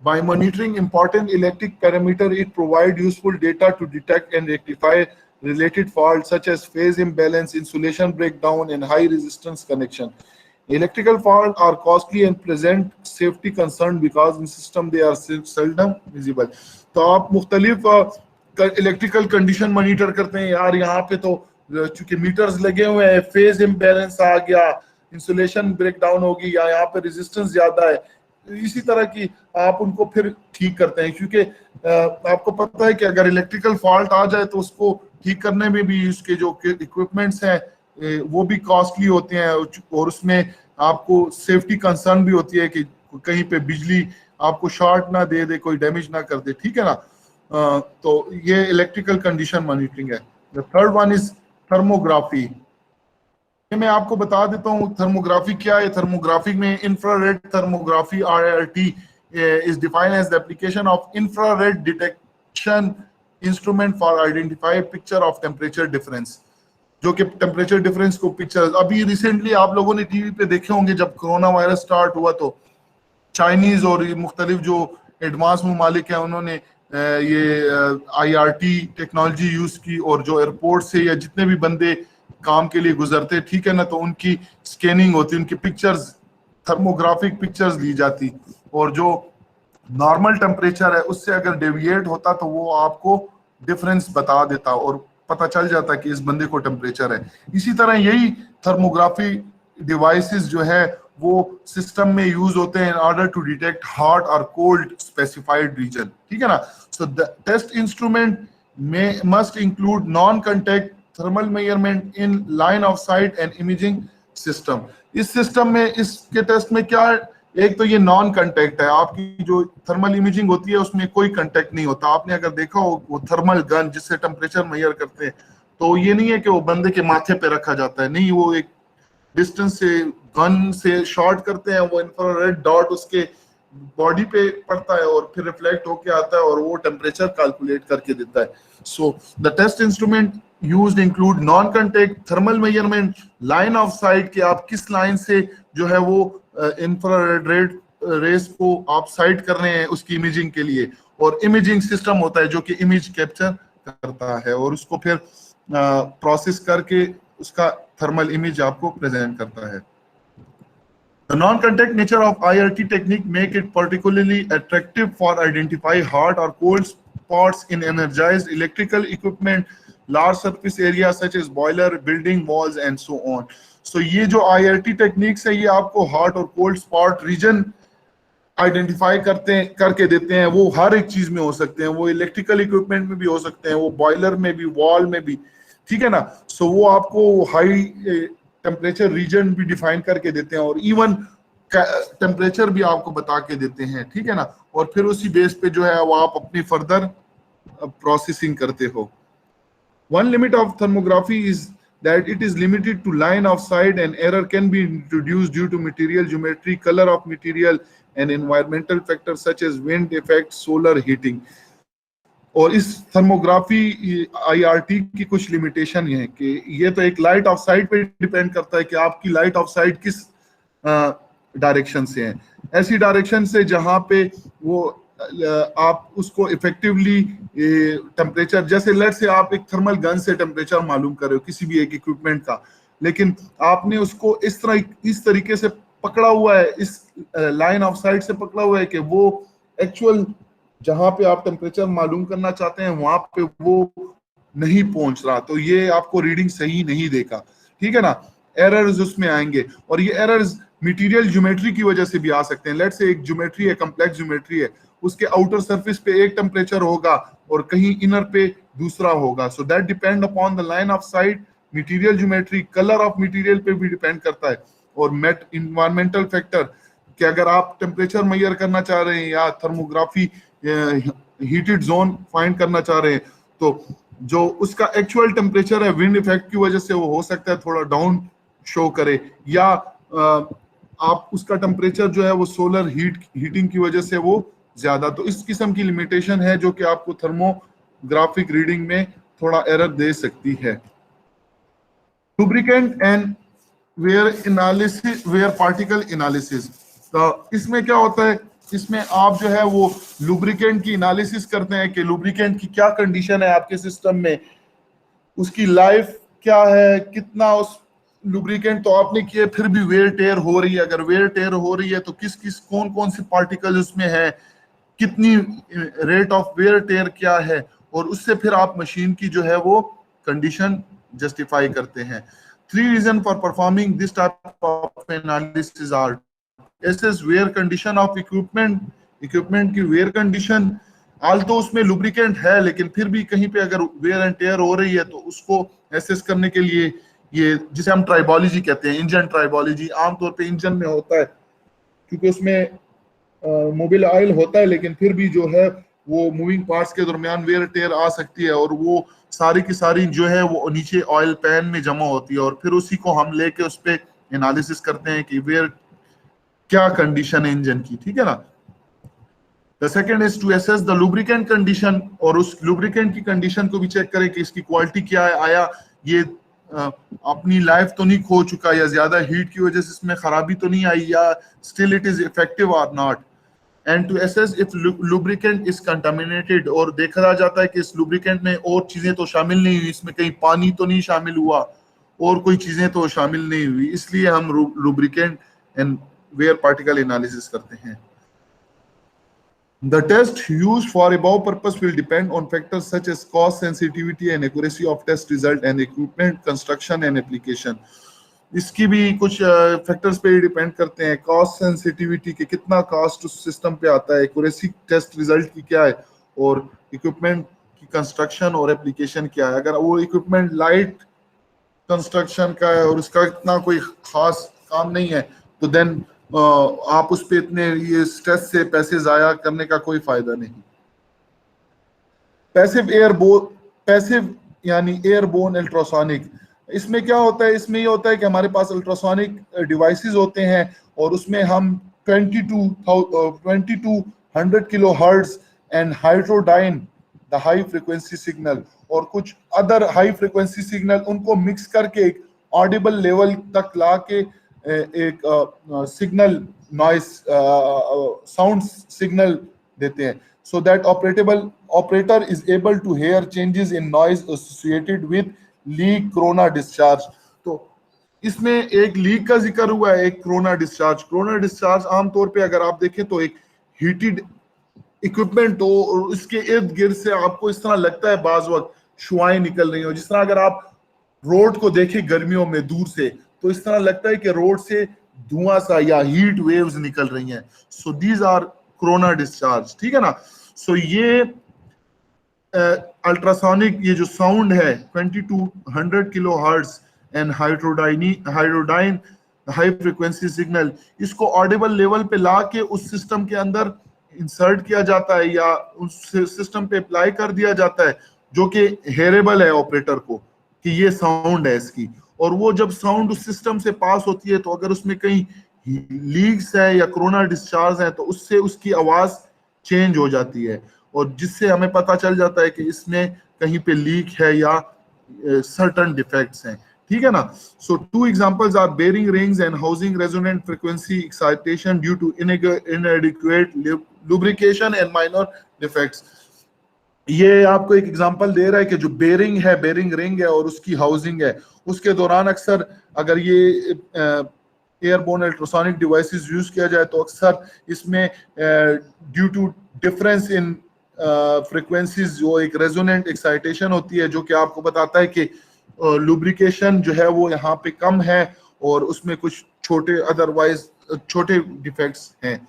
By monitoring important electric parameter, it provides useful data to detect and rectify related faults such as phase imbalance, insulation breakdown, and high resistance connection. Electrical faults are costly and present safety concern because in system they are seldom visible. तो आप मुख्तलिफ electrical condition monitor करते हैं। यार यहाँ पे तो चूंकि मीटर्स लगे हुए हैं, फेज इम्बैलेंस आ गया, इंसुलेशन ब्रेकडाउन होगी, या यहाँ पे रेजिस्टेंस ज्यादा है, इसी तरह की आप उनको फिर ठीक करते हैं। क्योंकि आपको पता है कि अगर इलेक्ट्रिकल फॉल्ट आ जाए तो उसको ठीक करने में भी उसके जो इक्विपमेंट्स हैं वो भी कॉस्टली होते हैं, और उसमें आपको सेफ्टी कंसर्न भी होती है कि कहीं पे बिजली आपको शॉर्ट ना दे दे, कोई डैमेज ना कर दे, ठीक है ना। तो ये इलेक्ट्रिकल कंडीशन मॉनिटरिंग है। The third one is thermography. मैं आपको बता देता हूँ थर्मोग्राफी क्या है। थर्मोग्राफी में infrared thermography IRT is defined as the application of infrared detection instrument for identify picture of temperature difference, जो कि टेम्परेचर डिफरेंस को पिक्चर अभी रिसेंटली आप लोगों ने टीवी पे देखे होंगे, जब कोरोना वायरस स्टार्ट हुआ तो चाइनीज और मुख्तलिफ जो एडवांस ममालिक हैं उन्होंने ये IRT टेक्नोलॉजी यूज की, और जो एयरपोर्ट से या जितने भी बंदे काम के लिए गुजरते, ठीक है ना, तो उनकी स्कैनिंग होती, उनकी पिक्चर्स, थर्मोग्राफिक पिक्चर्स ली जाती, और जो नॉर्मल टेम्परेचर है उससे अगर डेविएट होता तो वो आपको डिफरेंस बता देता और पता चल जाता कि इस बंदे को टेम्परेचर है। इसी तरह यही थर्मोग्राफी डिवाइसेस जो है वो सिस्टम में यूज होते हैं in order to detect hot और कोल्ड स्पेसिफाइड रीजन, ठीक है ना। सो द टेस्ट इंस्ट्रूमेंट में must include non contact thermal measurement in line of sight and imaging system. इस सिस्टम में इसके टेस्ट में क्या है, एक तो ये नॉन कंटेक्ट है, आपकी जो थर्मल इमेजिंग होती है उसमें कोई कंटेक्ट नहीं होता। आपने अगर देखा हो वो थर्मल गन जिससे टेम्परेचर मेजर करते हैं, तो ये नहीं है कि वो बंदे के माथे पे रखा जाता है, नहीं, वो एक डिस्टेंस से गन से शॉट करते हैं, वो इंफ्रारेड डॉट उसके बॉडी पे पड़ता है और फिर रिफ्लेक्ट होके आता है और वो टेम्परेचर कैलकुलेट करके देता है। So the test instrument used include non contact thermal measurement, line of sight कि आप किस लाइन से जो है वो इंफ्रारेड रेस को आप साइट कर रहे हैं उसकी इमेजिंग के लिए, और इमेजिंग सिस्टम होता है जो कि इमेज कैप्चर करता है और उसको फिर प्रोसेस करके उसका थर्मल इमेज आपको प्रेजेंट करता है। The non-contact nature of IRT technique make it particularly attractive for identify hot or cold spots in energized electrical equipment, large surface areas such as boiler, building walls and so on. So ये जो IRT techniques है ये आपको hot और cold spot region identify करके देते हैं। वो हर एक चीज में हो सकते हैं, वो इलेक्ट्रिकल इक्विपमेंट में भी हो सकते हैं, वो बॉयलर में भी, वॉल में भी, ठीक है ना। सो वो आपको हाई टेम्परेचर रीजन भी डिफाइन करके देते हैं और इवन टेम्परेचर भी आपको बता के देते हैं, ठीक है ना। और फिर उसी बेस पे जो है वो आप अपनी फर्दर प्रोसेसिंग करते हो। One limit of thermography is that it is limited to line of sight and error can be introduced due to material geometry, color of material and environmental factors such as wind effect, solar heating. और इस thermography IRT की कुछ limitation ये है कि ये तो एक लाइट ऑफ साइट पे डिपेंड करता है कि आपकी लाइट ऑफ साइट किस डायरेक्शन से है। ऐसी डायरेक्शन से जहां पे वो आप उसको इफेक्टिवली टेम्परेचर, जैसे लेट से आप एक थर्मल गन से टेम्परेचर मालूम कर रहे हो किसी भी एक इक्विपमेंट का, लेकिन आपने उसको इस तरीके से पकड़ा हुआ है, इस लाइन ऑफ साइट से पकड़ा हुआ है कि वो एक्चुअल जहां पे आप टेम्परेचर मालूम करना चाहते हैं वहां पे वो नहीं पहुंच रहा, तो ये आपको रीडिंग सही नहीं देगा, ठीक है ना। एरर्स उसमें आएंगे और ये एरर्स मटेरियल ज्योमेट्री की वजह से भी आ सकते हैं। लेट से एक ज्योमेट्री है, कॉम्प्लेक्स ज्योमेट्री है, उसके आउटर सरफेस पे एक टेम्परेचर होगा और कहीं इनर पे दूसरा होगा। So that depend upon the line of site, material geometry, colour of material पे भी डिपेंड करता है, और इन्वायरमेंटल फैक्टर कि अगर आप टेम्परेचर मेजर करना चाह रहे हैं या थर्मोग्राफी हीटेड जोन फाइंड करना चाह रहे हैं, तो जो उसका एक्चुअल टेम्परेचर है विंड इफेक्ट की वजह से वो हो सकता है थोड़ा डाउन शो करे, या आप उसका टेम्परेचर जो है वो सोलर हीटिंग की वजह से वो ज्यादा, तो इस किस्म की लिमिटेशन है जो कि आपको थर्मोग्राफिक रीडिंग में थोड़ा एरर दे सकती है। Lubricant and wear particle analysis, तो इसमें क्या होता है, इसमें आप जो है वो लुब्रिकेंट की एनालिसिस करते हैं कि लुब्रिकेंट की क्या कंडीशन है आपके सिस्टम में, उसकी लाइफ क्या है, कितना उस लुब्रिकेंट तो आपने किए फिर भी वेयर टेयर हो रही है, अगर वेयर टेयर हो रही है तो किस कौन कौन से पार्टिकल उसमें है, कितनी रेट ऑफ वेयर टेयर क्या है, और उससे फिर आप मशीन की जो है वो कंडीशन जस्टिफाई करते हैं। 3 reason for performing this type of analysis are assess wear condition of equipment की वेयर कंडीशन, आल तो उसमें लुब्रिकेंट है लेकिन फिर भी कहीं पे अगर वेयर एंड टेयर हो रही है तो उसको एसेस करने के लिए ये जिसे हम ट्राइबोलॉजी कहते हैं, इंजन ट्राइबोलॉजी, आमतौर पे इंजन में होता है क्योंकि उसमें मोबिल ऑयल होता है, लेकिन फिर भी जो है वो मूविंग पार्ट्स के दरमियान वेयर टेयर आ सकती है और वो सारी की सारी जो है वो नीचे ऑयल पैन में जमा होती है और फिर उसी को हम लेके उस पर एनालिसिस करते हैं कि वेयर क्या कंडीशन है इंजन की, ठीक है ना। The second is to assess the lubricant condition, और उस लुब्रिकेंट की कंडीशन को भी चेक करें कि इसकी क्वालिटी क्या है, आया ये अपनी लाइफ तो नहीं खो चुका या ज्यादा हीट की वजह से इसमें खराबी तो नहीं आई, या स्टिल इट इज इफेक्टिव और not, and to assess if lubricant is contaminated, और देखा जाता है कि इस लुब्रिकेंट में और चीजें तो शामिल नहीं हुई, इसमें कहीं पानी तो नहीं शामिल हुआ और कोई चीजें तो शामिल नहीं हुई, इसलिए हम lubricant and wear particle analysis करते हैं। The test used for above purpose will depend on factors such as cost, sensitivity and accuracy of test result and equipment construction and application. इसकी भी कुछ फैक्टर्स पे डिपेंड करते हैं, cost sensitivity के कितना कॉस्ट उस सिस्टम पे आता है, एक्यूरेसी टेस्ट रिजल्ट की क्या है, और इक्विपमेंट की कंस्ट्रक्शन और एप्लीकेशन क्या है। अगर वो इक्विपमेंट लाइट कंस्ट्रक्शन का है और उसका इतना कोई खास काम नहीं है तो देन आप उस पे इतने ये स्ट्रेस से पैसे जाया करने का कोई फायदा नहीं। पैसिव यानी एयरबोर्न अल्ट्रासोनिक, इसमें क्या होता है, इसमें ये होता है कि हमारे पास अल्ट्रासोनिक डिवाइसेस होते हैं और उसमें हम 2200 kilo hertz and heterodyne the high frequency signal और कुछ अदर हाई फ्रीक्वेंसी सिग्नल उनको मिक्स करके एक ऑडिबल लेवल तक ला के एक सिग्नल नॉइस साउंड सिग्नल देते हैं, so that operator is able to hear changes in noise associated with leak corona discharge। तो इसमें एक लीक का जिक्र हुआ है, एक कोरोना डिस्चार्ज आमतौर पे अगर आप देखें तो एक हीटेड इक्विपमेंट हो और इसके इर्द गिर्द से आपको इस तरह लगता है बाज वक्त शुआएं निकल रही हो, जिस तरह अगर आप रोड को देखें गर्मियों में दूर से तो इस तरह लगता है कि रोड से धुआं सा या हीट वेव्स निकल रही हैं। So these are corona discharge, ठीक है ना। सो ये अल्ट्रासोनिक ये जो साउंड है 2200 kilo hertz and heterodyne high frequency signal, इसको ऑडिबल लेवल पे ला के उस सिस्टम के अंदर इंसर्ट किया जाता है या उस सिस्टम पे अप्लाई कर दिया जाता है जो कि हेरेबल है ऑपरेटर को कि ये साउंड है इसकी, और वो जब साउंड उस सिस्टम से पास होती है तो अगर उसमें कहीं लीक्स है या कोरोना डिस्चार्ज है तो उससे उसकी आवाज चेंज हो जाती है और जिससे हमें पता चल जाता है कि इसमें कहीं पे लीक है या सर्टेन डिफेक्ट्स हैं, ठीक है ना। So two examples are bearing rings and housing resonant frequency excitation due to inadequate lubrication and minor defects. ये आपको एक एग्जांपल दे रहा है कि जो बेयरिंग है, बेयरिंग रिंग है और उसकी हाउसिंग है, उसके दौरान अक्सर अगर ये एयरबोर्न अल्ट्रासोनिक डिवाइसेस यूज किया जाए तो अक्सर इसमें due to difference in frequencies जो एक रेजोनेंट एक्साइटेशन होती है जो कि आपको बताता है कि लुब्रिकेशन जो है वो यहाँ पे कम है और उसमें कुछ छोटे अदरवाइज छोटे डिफेक्ट्स हैं।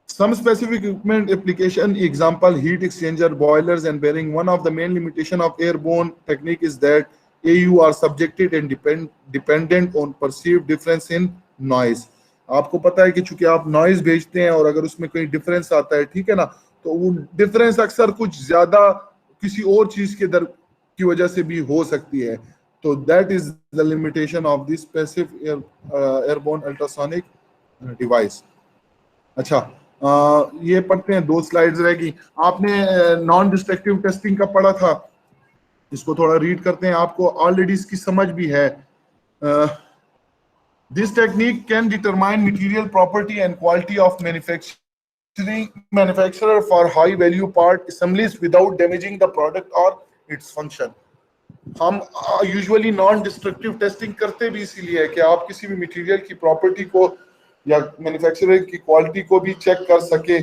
Some specific equipment application, example heat exchanger, boilers and bearing. One of the main limitation of airborne technique is that AU are subjected and dependent on perceived difference in noise। आपको पता है कि चूंकि आप noise भेजते हैं और अगर उसमें कोई डिफरेंस आता है, ठीक है ना, तो वो डिफरेंस अक्सर कुछ ज्यादा किसी और चीज के दर की वजह से भी हो सकती है। तो that is the limitation of this passive airborne ultrasonic device. अच्छा, ये पढ़ते हैं, 2 स्लाइड्स रहेगी। आपने नॉन डिस्ट्रक्टिव टेस्टिंग का पढ़ा था, इसको थोड़ा रीड करते हैं, आपको ऑलरेडी इसकी समझ भी है। This technique can determine material property and quality of manufacturer for high value part assemblies without damaging the product और इट्स फंक्शन। हम यूजुअली नॉन डिस्ट्रक्टिव टेस्टिंग करते भी इसीलिए है कि आप किसी भी मटेरियल की प्रॉपर्टी को या मैन्युफैक्चरिंग की क्वालिटी को भी चेक कर सके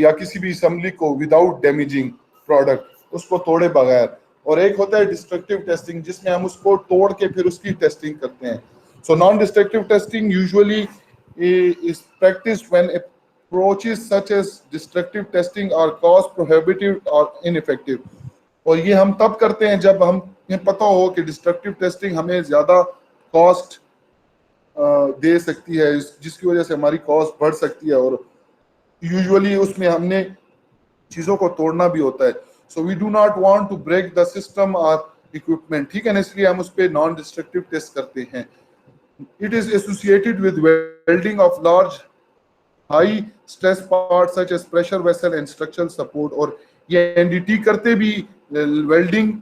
या किसी भी असेंबली को विदाउट डैमेजिंग प्रोडक्ट, उसको तोड़े बगैर। और एक होता है डिस्ट्रक्टिव टेस्टिंग जिसमें हम उसको तोड़ के फिर उसकी टेस्टिंग करते हैं। So non destructive testing usually is practised when approaches such as destructive testing are cost prohibitive और इनइफेक्टिव। और ये हम तब करते हैं जब हमें पता हो कि डिस्ट्रक्टिव टेस्टिंग हमें ज्यादा कॉस्ट दे सकती है, जिसकी वजह से हमारी कॉस्ट बढ़ सकती है और यूजुअली उसमें हमने चीजों को तोड़ना भी होता है। So we do not want to break the system और इक्विपमेंट, ठीक है ना, इसलिए हम उस पर नॉन डिस्ट्रक्टिव टेस्ट करते हैं। It is associated with welding of large high stress part such as pressure vessel and structural support. और ये एनडीटी करते भी वेल्डिंग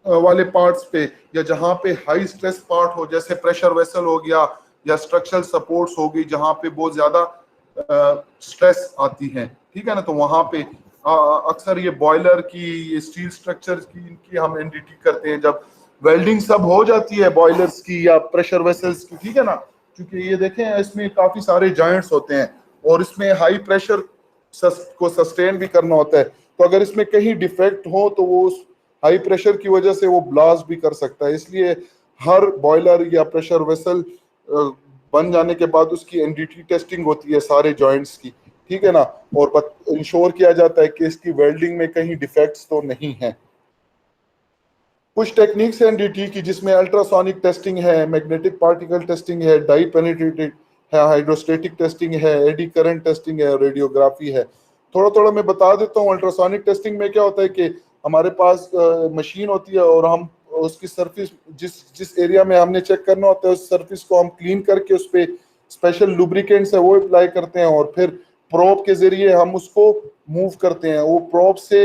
वाले पार्ट्स पे या जहां पे हाई स्ट्रेस पार्ट हो, जैसे प्रेशर वेसल हो गया या स्ट्रक्चरल सपोर्ट्स हो गई जहां पे बहुत ज्यादा स्ट्रेस आती है, ठीक है ना, तो वहां पे अक्सर ये बॉयलर की, ये स्टील स्ट्रक्चर की, इनकी हम एनडीटी करते हैं जब वेल्डिंग सब हो जाती है बॉयलर्स की या प्रेशर वेसल्स की, ठीक है ना। क्योंकि ये देखें इसमें काफी सारे जॉइंट्स होते हैं और इसमें हाई प्रेशर को सस्टेन भी करना होता है, तो अगर इसमें कहीं डिफेक्ट हो तो वो उस हाई प्रेशर की वजह से वो ब्लास्ट भी कर सकता है। इसलिए हर बॉयलर या प्रेशर वेसल बन जाने के बाद उसकी एनडीटी टेस्टिंग होती है सारे जॉइंट्स की, ठीक है ना, और इंश्योर किया जाता है कि इसकी वेल्डिंग में कहीं डिफेक्ट्स तो नहीं है। कुछ टेक्निक्स हैं एनडीटी की जिसमें अल्ट्रासोनिक टेस्टिंग है, मैग्नेटिक पार्टिकल टेस्टिंग है, डाई पेनिट्रेटेड है, हाइड्रोस्टेटिक टेस्टिंग है, एडी करंट टेस्टिंग है, रेडियोग्राफी है। थोड़ा थोड़ा मैं बता देता हूँ। अल्ट्रासोनिक टेस्टिंग में क्या होता है कि हमारे पास मशीन होती है और हम उसकी सरफेस जिस जिस एरिया में हमने चेक करना होता है उस सरफेस को हम क्लीन करके उस पर स्पेशल लुब्रिकेंट्स है वो अप्लाई करते हैं और फिर प्रोब के जरिए हम उसको मूव करते हैं। वो प्रोब से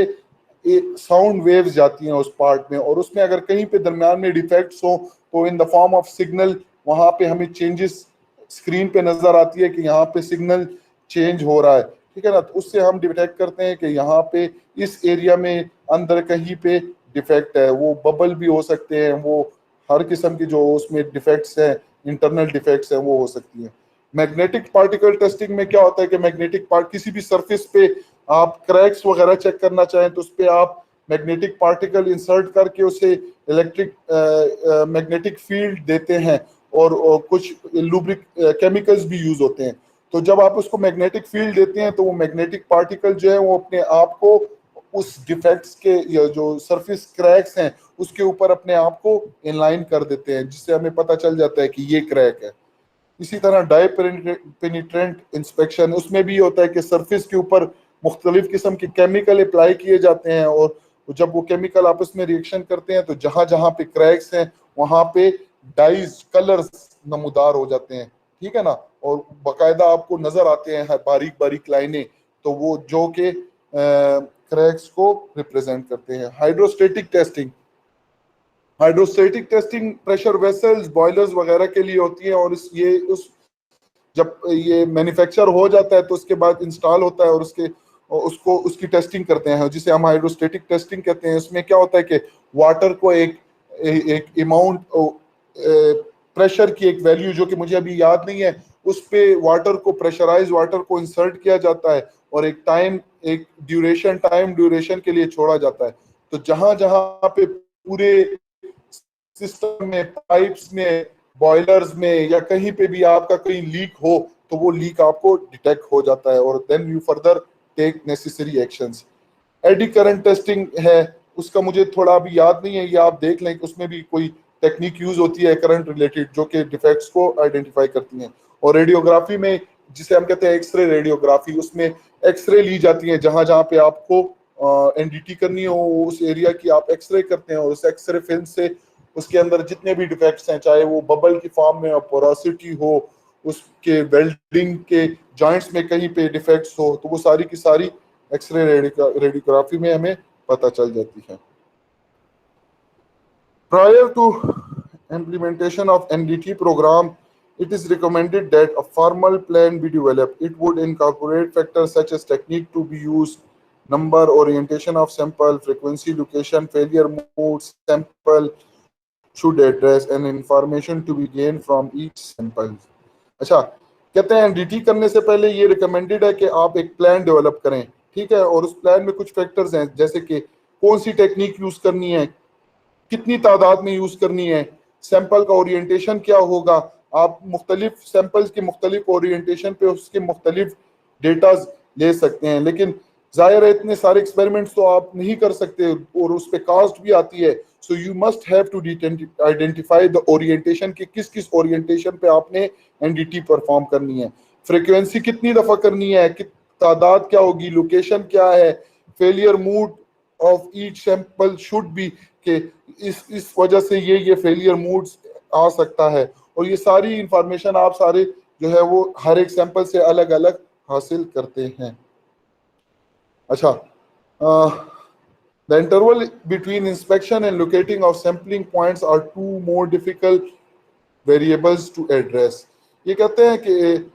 साउंड वेव्स जाती हैं उस पार्ट में और उसमें अगर कहीं पे दरमियान में डिफेक्ट्स हो तो in the form of signal वहां पे हमें चेंजेस स्क्रीन पे नजर आती है कि यहाँ पे सिग्नल चेंज हो रहा है, ठीक है ना। तो उससे हम डिटेक्ट करते हैं कि यहाँ पे इस एरिया में अंदर कहीं पे डिफेक्ट है। वो बबल भी हो सकते हैं, वो हर किस्म की जो उसमें डिफेक्ट्स हैं, इंटरनल डिफेक्ट्स हैं, वो हो सकती हैं। मैग्नेटिक पार्टिकल टेस्टिंग में क्या होता है कि मैग्नेटिक पार्ट किसी भी सरफेस पे आप क्रैक्स वगैरह चेक करना चाहें तो उस पर आप मैग्नेटिक पार्टिकल इंसर्ट करके उसे इलेक्ट्रिक मैग्नेटिक फील्ड देते हैं और कुछ लुब्रिक केमिकल्स भी यूज होते हैं। तो जब आप उसको मैग्नेटिक फील्ड देते हैं तो वो मैग्नेटिक पार्टिकल जो है वो अपने आप को उस डिफेक्ट्स के या जो सरफेस क्रैक्स हैं उसके ऊपर अपने आप को इनलाइन कर देते हैं, जिससे हमें पता चल जाता है कि ये क्रैक है। इसी तरह डाई पेनिट्रेंट इंस्पेक्शन, उसमें भी होता है कि सरफेस के ऊपर मुख्तलिफ किस्म के केमिकल अप्लाई किए जाते हैं और जब वो केमिकल आपस में रिएक्शन करते हैं तो जहां जहां पे क्रैक्स हैं वहां पे डाइज कलर्स नमूदार हो जाते हैं, ठीक है ना। और बाकायदा आपको नजर आते हैं बारीक बारीक लाइनें, तो वो जो के क्रैक्स को रिप्रेजेंट करते हैं। Hydrostatic testing, hydrostatic testing pressure vessels boilers वगैरह के लिए होती है और ये उस जब ये मैन्युफैक्चर हो जाता है तो उसके बाद इंस्टॉल होता है और उसको उसकी टेस्टिंग करते हैं जिसे हम हाइड्रोस्टेटिक टेस्टिंग कहते हैं। इसमें क्या होता है कि वाटर को एक अमाउंट प्रेशर की एक वैल्यू जो कि मुझे अभी याद नहीं है, उस पे वाटर को प्रेशराइज वाटर को इंसर्ट किया जाता है और एक टाइम ड्यूरेशन के लिए छोड़ा जाता है। तो जहां जहां पे पूरे सिस्टम में, पाइप्स में, बॉयलर्स में या कहीं पे भी आपका कहीं लीक हो तो वो लीक आपको डिटेक्ट हो जाता है और then you further take necessary actions. Eddy current testing है, उसका मुझे थोड़ा अभी याद नहीं है, ये आप देख लें कि उसमें भी कोई टेक्निक यूज होती है करंट रिलेटेड जो कि डिफेक्ट्स को आइडेंटिफाई करती हैं। और रेडियोग्राफी में जिसे हम कहते हैं एक्सरे रेडियोग्राफी, उसमें एक्सरे ली जाती है जहां जहां पे आपको एनडीटी करनी हो उस एरिया की आप एक्सरे करते हैं और उस एक्सरे फिल्म से उसके अंदर जितने भी डिफेक्ट्स हैं, चाहे वो बबल की फॉर्म में पोरोसिटी हो, उसके वेल्डिंग के जॉइंट्स में कहीं पे डिफेक्ट्स हो, तो वो सारी की सारी एक्सरे रेडियोग्राफी में हमें पता चल जाती है। Prior to implementation of NDT program, it is recommended that a formal plan be developed. It would incorporate factors such as technique to be used, number, orientation of sample, frequency, location, failure mode, sample should address, and information to be gained from each sample. अच्छा, कहते हैं NDT करने से पहले ये recommended है कि आप एक प्लान डेवलप करें, ठीक है। और उस प्लान में कुछ फैक्टर्स हैं जैसे कि कौन सी टेक्निक यूज करनी है, कितनी तादाद में यूज करनी है, सैंपल का ओरिएंटेशन क्या होगा। आप मुख्तलिफ सैंपल्स के मुख्तलिफ ओरिएंटेशन पे उसके मुख्तलिफ डेटाज ले सकते हैं, लेकिन जाहिर है इतने सारे एक्सपेरिमेंट्स तो आप नहीं कर सकते और उस पर कास्ट भी आती है। So you must have to identify the orientation कि किस किस ओरिएंटेशन पे आपने एनडीटी परफॉर्म करनी है, फ्रीक्वेंसी कितनी दफा करनी है, तादाद क्या होगी, लोकेशन क्या है, failure mood off each sample should be कि इस वजह से ये फेलियर मूड्स आ सकता है। और ये सारी इंफॉर्मेशन आप सारे जो है वो हर एक सैंपल से अलग अलग हासिल करते हैं। अच्छा, the interval between inspection and locating of sampling points are two more difficult variables to address. ये कहते हैं कि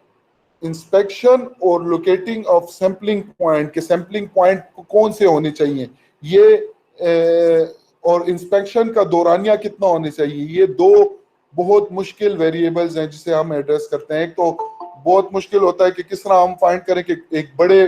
इंस्पेक्शन और लोकेटिंग ऑफ सैंपलिंग पॉइंट के सैंपलिंग पॉइंट कौन से होने चाहिए, ये और इंस्पेक्शन का दौरानिया कितना होने चाहिए, ये दो बहुत मुश्किल वेरिएबल्स हैं जिसे हम एड्रेस करते हैं। एक तो बहुत मुश्किल होता है कि किस तरह हम फाइंड करें कि एक बड़े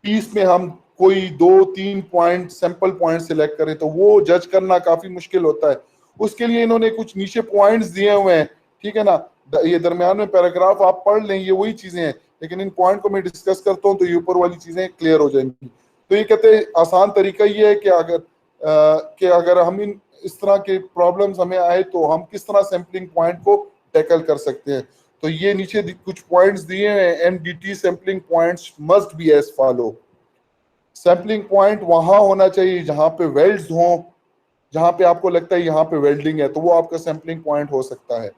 पीस में हम कोई 2-3 पॉइंट सैंपल पॉइंट सिलेक्ट करें, तो वो जज करना काफी मुश्किल होता है। उसके लिए इन्होंने कुछ नीचे पॉइंट्स दिए हुए हैं, ठीक है ना। ये दरमियान में पैराग्राफ आप पढ़ लें, ये वही चीजें हैं, लेकिन इन पॉइंट को मैं डिस्कस करता हूँ तो ये ऊपर वाली चीजें क्लियर हो जाएंगी। तो ये कहते हैं आसान तरीका ये है कि अगर हम इन इस तरह के प्रॉब्लम्स हमें आए तो हम किस तरह सैम्पलिंग पॉइंट को टैकल कर सकते हैं। तो ये नीचे कुछ पॉइंट्स दिए हैं। NDT sampling points must be as follow. Sampling point वहां होना चाहिए जहां पे वेल्ड्स हों, जहां पे आपको लगता है यहाँ पे वेल्डिंग है, तो वो आपका सैम्पलिंग पॉइंट हो सकता है।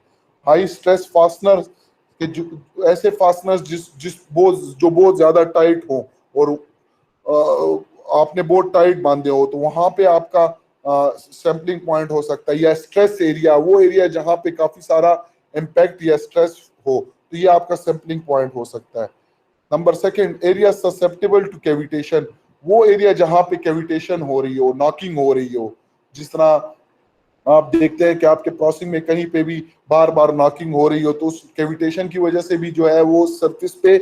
हाई स्ट्रेस फास्टनर के ऐसे फास्टनर्स जो बहुत ज्यादा टाइट हो और आपने बहुत टाइट बांधे हो, तो वहां पे आपका सैम्पलिंग पॉइंट हो सकता है। या स्ट्रेस एरिया, वो एरिया जहां पे काफी सारा इम्पैक्ट या स्ट्रेस हो, तो ये आपका सैम्पलिंग पॉइंट हो सकता है। Number second, area susceptible to cavitation, वो एरिया जहां पे कैविटेशन हो रही हो, नॉकिंग हो रही हो। जिस तरह आप देखते हैं कि आपके प्रोसेसिंग में कहीं पे भी बार बार नॉकिंग हो रही हो, तो उस कैविटेशन की वजह से भी जो है वो सरफेस पे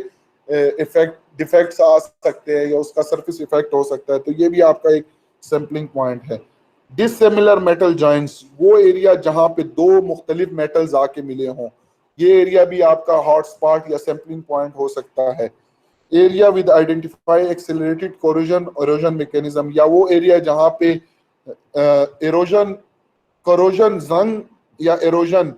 डिफेक्ट्स आ सकते हैं या उसका सरफेस इफेक्ट हो सकता है। तो ये भी आपका एक सैम्पलिंग पॉइंट है। डिसिमिलर मेटल जॉइंट्स, वो एरिया जहां पे दो मुख्तलिफ मेटल्स आके मिले हों, ये एरिया भी आपका हॉट स्पॉट या सैम्पलिंग पॉइंट हो सकता है। Area with identify accelerated corrosion mechanism, या वो एरिया जहां पे कोरोजन जंग या एरोजन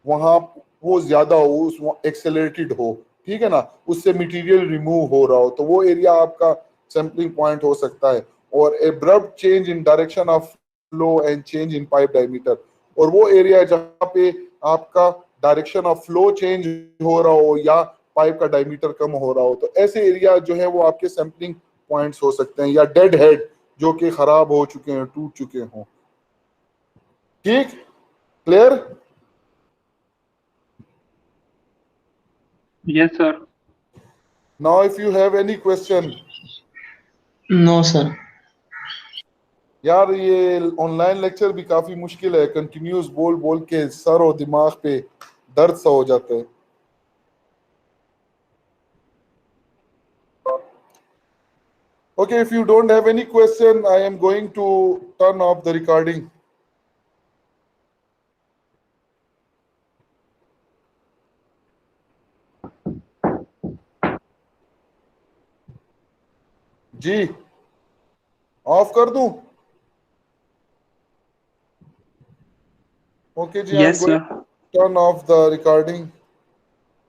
वहां वो ज्यादा हो, उस एक्सेलरेटेड हो, ठीक है ना, उससे मटेरियल रिमूव हो रहा हो, तो वो एरिया आपका सैम्पलिंग पॉइंट हो सकता है। और abrupt change in direction of flow and change in pipe diameter, और वो एरिया जहां पे आपका डायरेक्शन ऑफ फ्लो चेंज हो रहा हो या पाइप का डायमीटर कम हो रहा हो, तो ऐसे एरिया जो है वो आपके सैम्पलिंग पॉइंट्स हो सकते हैं। या डेड हेड जो कि खराब हो चुके हैं, टूट चुके हों। ठीक, clear?
Yes, sir.
Now if you have any question.
No, sir.
यार ये ऑनलाइन लेक्चर भी काफी मुश्किल है, कंटिन्यूस बोल बोल के सर और दिमाग पे दर्द सा हो जाता है। Okay, if you don't have any question, I am going to turn off the recording. जी, ऑफ कर दूं? Okay, ji, I'm
Yes,
going
sir.
to turn off the recording.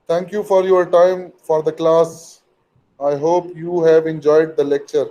Thank you for your time for the class. I hope you have enjoyed the lecture.